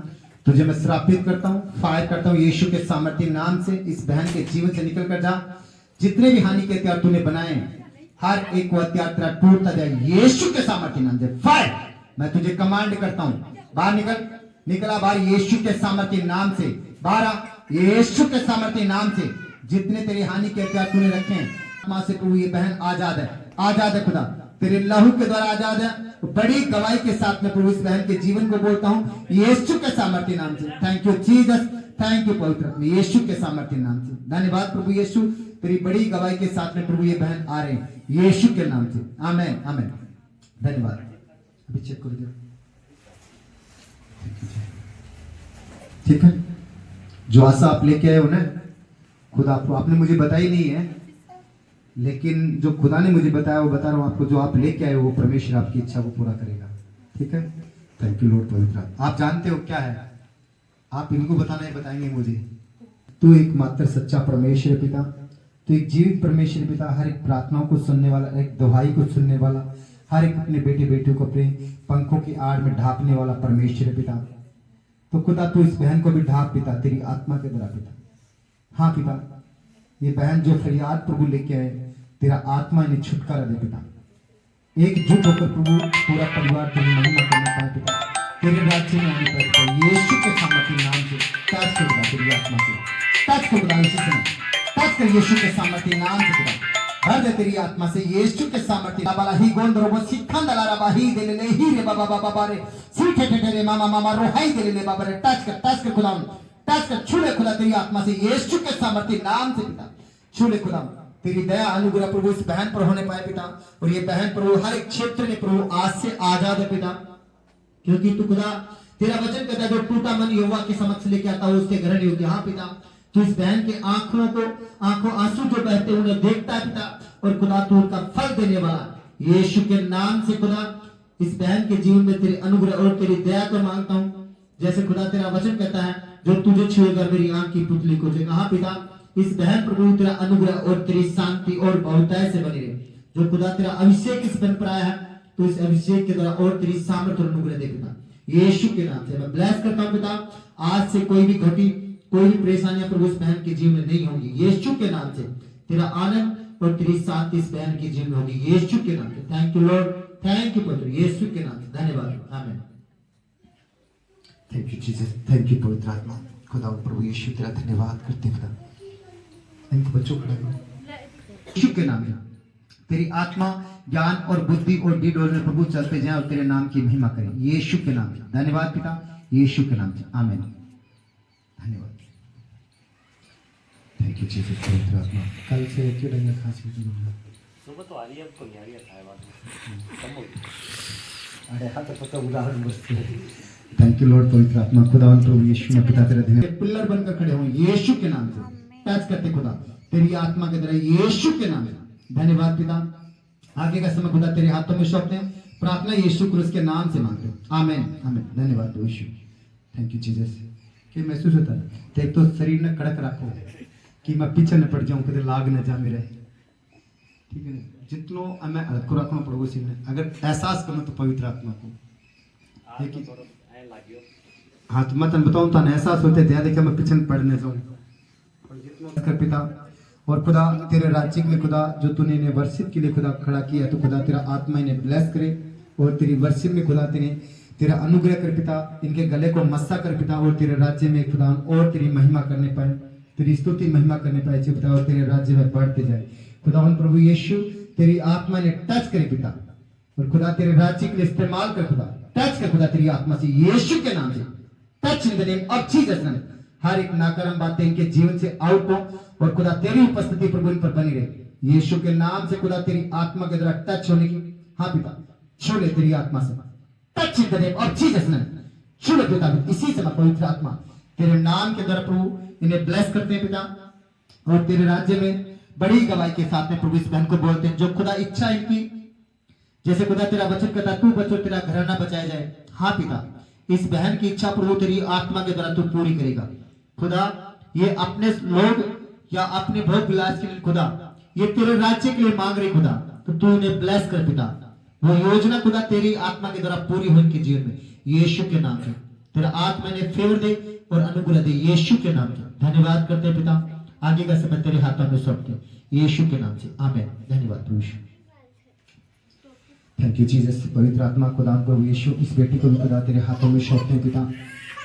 तुझे मैं श्रापित करता हूँ, फायर करता हूँ यीशु के सामर्थ्य नाम से। इस बहन के जीवन से निकल कर जा, जितने भी हानि के हथियार तूने बनाए, हर एक को हथियार तेरा टूटता जाए यीशु के सामर्थ्य नाम से। फायर, मैं तुझे कमांड करता हूँ, बाहर निकल, निकला बाहर यीशु के सामर्थ्य नाम से, बाहर यीशु के सामर्थ्य नाम से। जितने तेरी हानि के हथियार तूने रखे हैं, आत्मा से प्रभु ये बहन आजाद है, आजाद है खुदा, तेरे लहू के द्वारा आजाद है। बड़ी गवाही के साथ में प्रभु इस बहन के जीवन को बोलता हूँ यीशु के सामर्थ्य नाम से। Thank you Jesus, thank you पवित्र यीशु के सामर्थ्य नाम से। धन्यवाद प्रभु यीशु, तेरी बड़ी गवाही के साथ में प्रभु ये बहन आ रहे हैं यीशु के नाम से, आमीन आमीन। धन्यवाद। अभी चेक कर दिया, ठीक है। जो आशा आप लेके आए हो ना, खुदा आपने मुझे बताई नहीं है, लेकिन जो खुदा ने मुझे बताया वो बता रहा हूँ आपको। जो आप लेके आए हो वो परमेश्वर आपकी इच्छा को पूरा करेगा, ठीक है। थैंक यू लॉर्ड पवित्र। आप जानते हो क्या है, आप इनको बताना है, बताएंगे मुझे। तू एकमात्र सच्चा परमेश्वर है पिता, तू एक जीवित परमेश्वर पिता, हर एक प्रार्थनाओं को सुनने वाला, एक दुहाई को सुनने वाला, हर एक अपने बेटे बेटियों को अपने पंखों की आड़ में ढांपने वाला परमेश्वर है पिता। तो खुदा तू इस बहन को भी ढांप पिता, तेरी आत्मा के द्वारा पिता। हाँ पिता, ये बहन जो फरियाद प्रभु लेके आए, तेरा आत्मा इन्हें छुटकारा दे पिता। एकजुट होकर प्रभु पूरा परिवार तेरी महिमा करना पाए पिता, तेरे राज्य में आने पाए पिता, यीशु के सामर्थ्य नाम से। टच कर खुदा तेरी आत्मा से, टच कर खुदा इसी समय, टच कर यीशु के सामर्थ्य नाम से खुदा। भर दे तेरी आत्मा से यीशु के सामर्थ्य। बाला ही गोंद रोबो सिखंद लारा बाही दे ले ही रे बाबा बाबा बाबा रे सीठे ठेठे रे मामा मामा रोहाई दे ले बाबा रे। टच कर खुदा, टच कर, छू ले खुदा तेरी आत्मा से यीशु के सामर्थ्य नाम से पिता। छू ले खुदा, तेरी दया अनुग्रह प्रभु इस बहन पर होने पाए पिता, और ये बहन प्रभु हर एक क्षेत्र में प्रभु आज से आजाद है पिता, क्योंकि तू खुदा तेरा वचन कहता है जो टूटा मन यहोवा के समक्ष लेके आता है उसके ग्रहण योग्य। हाँ पिता, तू इस बहन के आंखों आंसू जो बहते उन्हें देखता है पिता, और खुदा तू उनका फल देने वाला यीशु के नाम से खुदा इस बहन के जीवन में तेरे अनुग्रह और तेरी दया को मांगता हूँ। जैसे खुदा तेरा वचन कहता है जो तुझे छुएगा मेरी आंख की पुतली को छुएगा। हाँ पिता, इस बहन प्रभु तेरा अनुग्रह और तेरी शांति और बहुतायत से बनी रहे। जो खुदा तेरा अभिषेक इस बहन पर आया है, तो इस अभिषेक के द्वारा और तेरी सामर्थ्य और अनुग्रह दे पिता, यीशु के नाम से मैं ब्लेस करता हूँ पिता। आज से कोई भी घटी, कोई भी परेशानियां प्रभु इस बहन के जीवन में नहीं होंगी यीशु के नाम से। तेरा आनंद और तेरी शांति इस बहन के जीवन में होगी यीशु के नाम से। Thank you Lord, thank you पवित्र यीशु के नाम से। धन्यवाद, आमीन। Thank you Jesus, thank you पवित्र आत्मा। खुदा प्रभु यीशु तेरा धन्यवाद करते हैं खुदा। इनको बच्चों खड़ा करो यीशु के नाम में। तेरी आत्मा ज्ञान और बुद्धि और डीड और प्रभु चलते जाए और तेरे नाम की महिमा करें यीशु के नाम में। धन्यवाद पिता, यीशु के नाम से आमीन। धन्यवाद। Thank you Jesus. पवित्र आत्मा कल से क्यों नहीं खास सुबह तो आ रही है, अब तो नहीं आ रही है, बाद में कम होगी। अरे हाँ तो पता उदाहरण बस। Thank you Lord. पवित्र आत्मा खुदावन प्रभु यीशु में पिता तेरे धन्यवाद। पिलर बनकर खड़े हों यीशु के नाम से। टच करते खुदा तेरी आत्मा के द्वारा यीशु के नाम से। धन्यवाद पिता। आगे का समय खुदा तेरे हाथों में सौंपते हैं। प्रार्थना यीशु क्रूस के नाम से मांगते हैं। आमीन आमीन। धन्यवाद यीशु। Thank you Jesus. कि महसूस होता है तो एक तो शरीर ने कड़क रखो कि मैं पीछे न पड़ जाऊं, कदे लाग न जा मेरे, ठीक है। जितनो मैं हल्को रखना पड़ोगे सीने अगर एहसास करो तो पवित्र आत्मा को हाँ तो मैं तन बताऊं तो एहसास होते ध्यान देखा मैं पीछे पढ़ने जाऊं और जितना कर पिता और खुदा तेरे राज्य के लिए खुदा जो तूने इन्हें वर्शिप के लिए खुदा खड़ा किया तो खुदा तेरा आत्मा इन्हें ब्लेस करे और तेरी वर्शिप में खुदा तेरा अनुग्रह कर पिता, इनके गले को मस्सा कर पिता और तेरे राज्य में खुदा और तेरी महिमा करने पाए, तेरी स्तुति महिमा करने पाए पिता और तेरे राज्य में बढ़ते जाए खुदावन प्रभु यीशु। तेरी आत्मा ने टच करे पिता और खुदा तेरे राज्य के लिए इस्तेमाल कर खुदा, टच कर खुदा तेरी आत्मा से यीशु के नाम से। Touch in the name of Jesus. हर एक नाकाराम बातें इनके जीवन से आउट हो और खुदा तेरी उपस्थिति प्रभु इन पर बनी रहे यीशु के नाम से। खुदा तेरी आत्मा के द्वारा टच होने की हाँ पिता छू ले तेरी आत्मा से। Touch in the name of Jesus. छू ले पिता इसी समय पवित्र आत्मा तेरे नाम के द्वारा प्रभु इन्हें ब्लेस करते हैं पिता और तेरे राज्य में बड़ी गवाही के साथ में प्रभु इस बहन को बोलते हैं जो खुदा इच्छा इनकी जैसे खुदा तेरा वचन कहता तू बचो तेरा घराना बचाया जाए। हाँ पिता इस बहन की इच्छा प्रभु तेरी आत्मा के द्वारा तू पूरी करेगा खुदा। ये अपने लोग या अपने भोग विलास के लिए खुदा ये तेरे राज्य के लिए मांग रहे खुदा तो तू इन्हें ब्लेस कर पिता। वो योजना खुदा तेरी आत्मा के द्वारा पूरी हो इनके जीवन में यीशु के नाम से। तेरा आत्मा ने फेवर दे और अनुग्रह दे यीशु के नाम से। धन्यवाद करते हैं पिता। आगे का समय तेरे हाथों में सौंपते यीशु के नाम से आमीन। धन्यवाद प्रभु यीशु। Thank you Jesus. पवित्र आत्मा खुदा प्रभु यीशु इस बेटी को भी खुदा तेरे हाथों में सौंपते हैं पिता।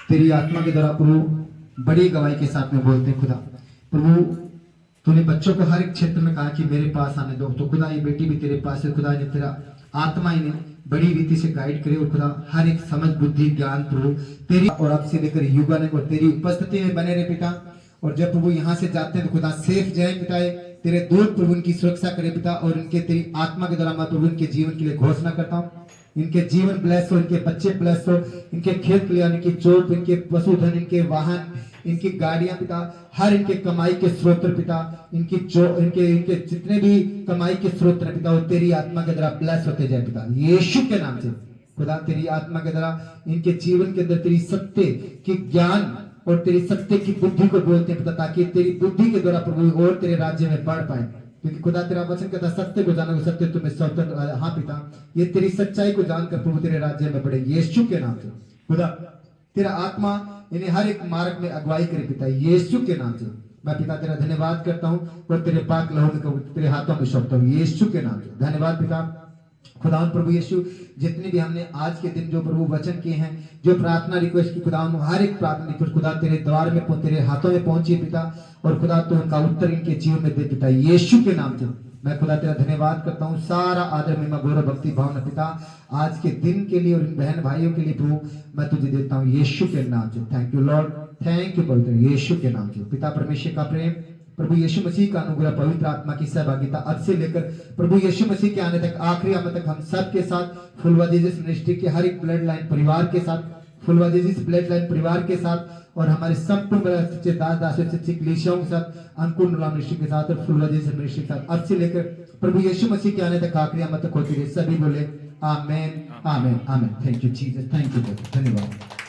तेरी आत्मा के द्वारा प्रभु बड़ी गवाही के साथ में बोलते हैं खुदा प्रभु तूने बच्चों को हर एक क्षेत्र में कहा कि मेरे पास आने दो तो खुदा ये बेटी भी तेरे पास है खुदा। ने तेरा आत्मा इन्हें बड़ी रीति से गाइड करे और खुदा हर एक समझ बुद्धि ज्ञान प्रभु तेरी और अब से लेकर युगाने को तेरी उपस्थिति में बने रहे पिता। और जब प्रभु यहाँ से जाते हैं तो खुदा सेफ जाए पिता। तेरे दूत प्रभु उनकी सुरक्षा करे पिता और इनके तेरी आत्मा के द्वारा मैं प्रभु इनके जीवन के लिए घोषणा करता हूँ इनके जीवन ब्लेस हो, इनके बच्चे ब्लेस हो, इनके खेत खलिहान, इनकी चोट, इनके पशुधन, इनके वाहन, इनकी गाड़ियां पिता हर इनके कमाई के स्रोत पिता इनकी जो इनके जितने भी कमाई के स्रोत पिता वो तेरी आत्मा के द्वारा ब्लेस होते जाए पिता यीशु के नाम से। खुदा तेरी आत्मा के द्वारा इनके जीवन के अंदर तेरी सत्य की ज्ञान और तेरी सत्य की बुद्धि को बोलते हैं पिता ताकि तेरी बुद्धि के द्वारा प्रभु और तेरे राज्य में बढ़ पाए क्योंकि खुदा तेरा वचन कहता सत्य को जानो सत्य तुम्हें स्वतंत्र। हाँ पिता ये तेरी सच्चाई को जानकर प्रभु तेरे राज्य में बढ़े यीशु के नाम से। खुदा तेरा आत्मा इन्हें हर एक मार्ग में अगुवाई करे पिता यीशु के नाम से। मैं पिता तेरा धन्यवाद करता हूँ और तेरे पाक लहू को तेरे हाथों में सौंपता हूँ यीशु के नाम से। धन्यवाद पिता खुदावन प्रभु यीशु। जितने भी हमने आज के दिन जो प्रभु वचन किए हैं जो प्रार्थना रिक्वेस्ट की खुदावन हर एक प्रार्थना रिक्वेस्ट खुदा तेरे द्वार में तेरे हाथों में पहुंची पिता और खुदा तो उनका उत्तर इनके जीवन में दे पिता यीशु के नाम से। मैं खुदा तेरा धन्यवाद करता हूँ सारा आदर महिमा गौरव भक्ति भावना पिता आज के दिन के लिए और इन बहन भाइयों के लिए प्रभु मैं तुझे देता हूँ यीशु के नाम से। Thank you Lord. Thank you पवित्र यीशु के नाम से। पिता परमेश्वर का प्रेम प्रभु यीशु मसीह का अनुग्रह पवित्र आत्मा की सहभागिता अब से लेकर प्रभु यीशु मसीह के आने तक आखिरी आने तक हम सब के साथ फुलवा जीसस मिनिस्ट्री के हर एक ब्लड लाइन परिवार के साथ फुलवा जीसस ब्लड लाइन परिवार के साथ और हमारे संपूर्ण सच्चे दास दासियों सच्ची कलीसियाओं के साथ अंकुर नुला मिनिस्ट्री के साथ और फुलवा जीसस मिनिस्ट्री के साथ अब से लेकर प्रभु यीशु मसीह के आने तक आखिरी आने तक होती रहे। सभी बोले amen amen amen. Thank you Jesus. Thank you धन्यवाद।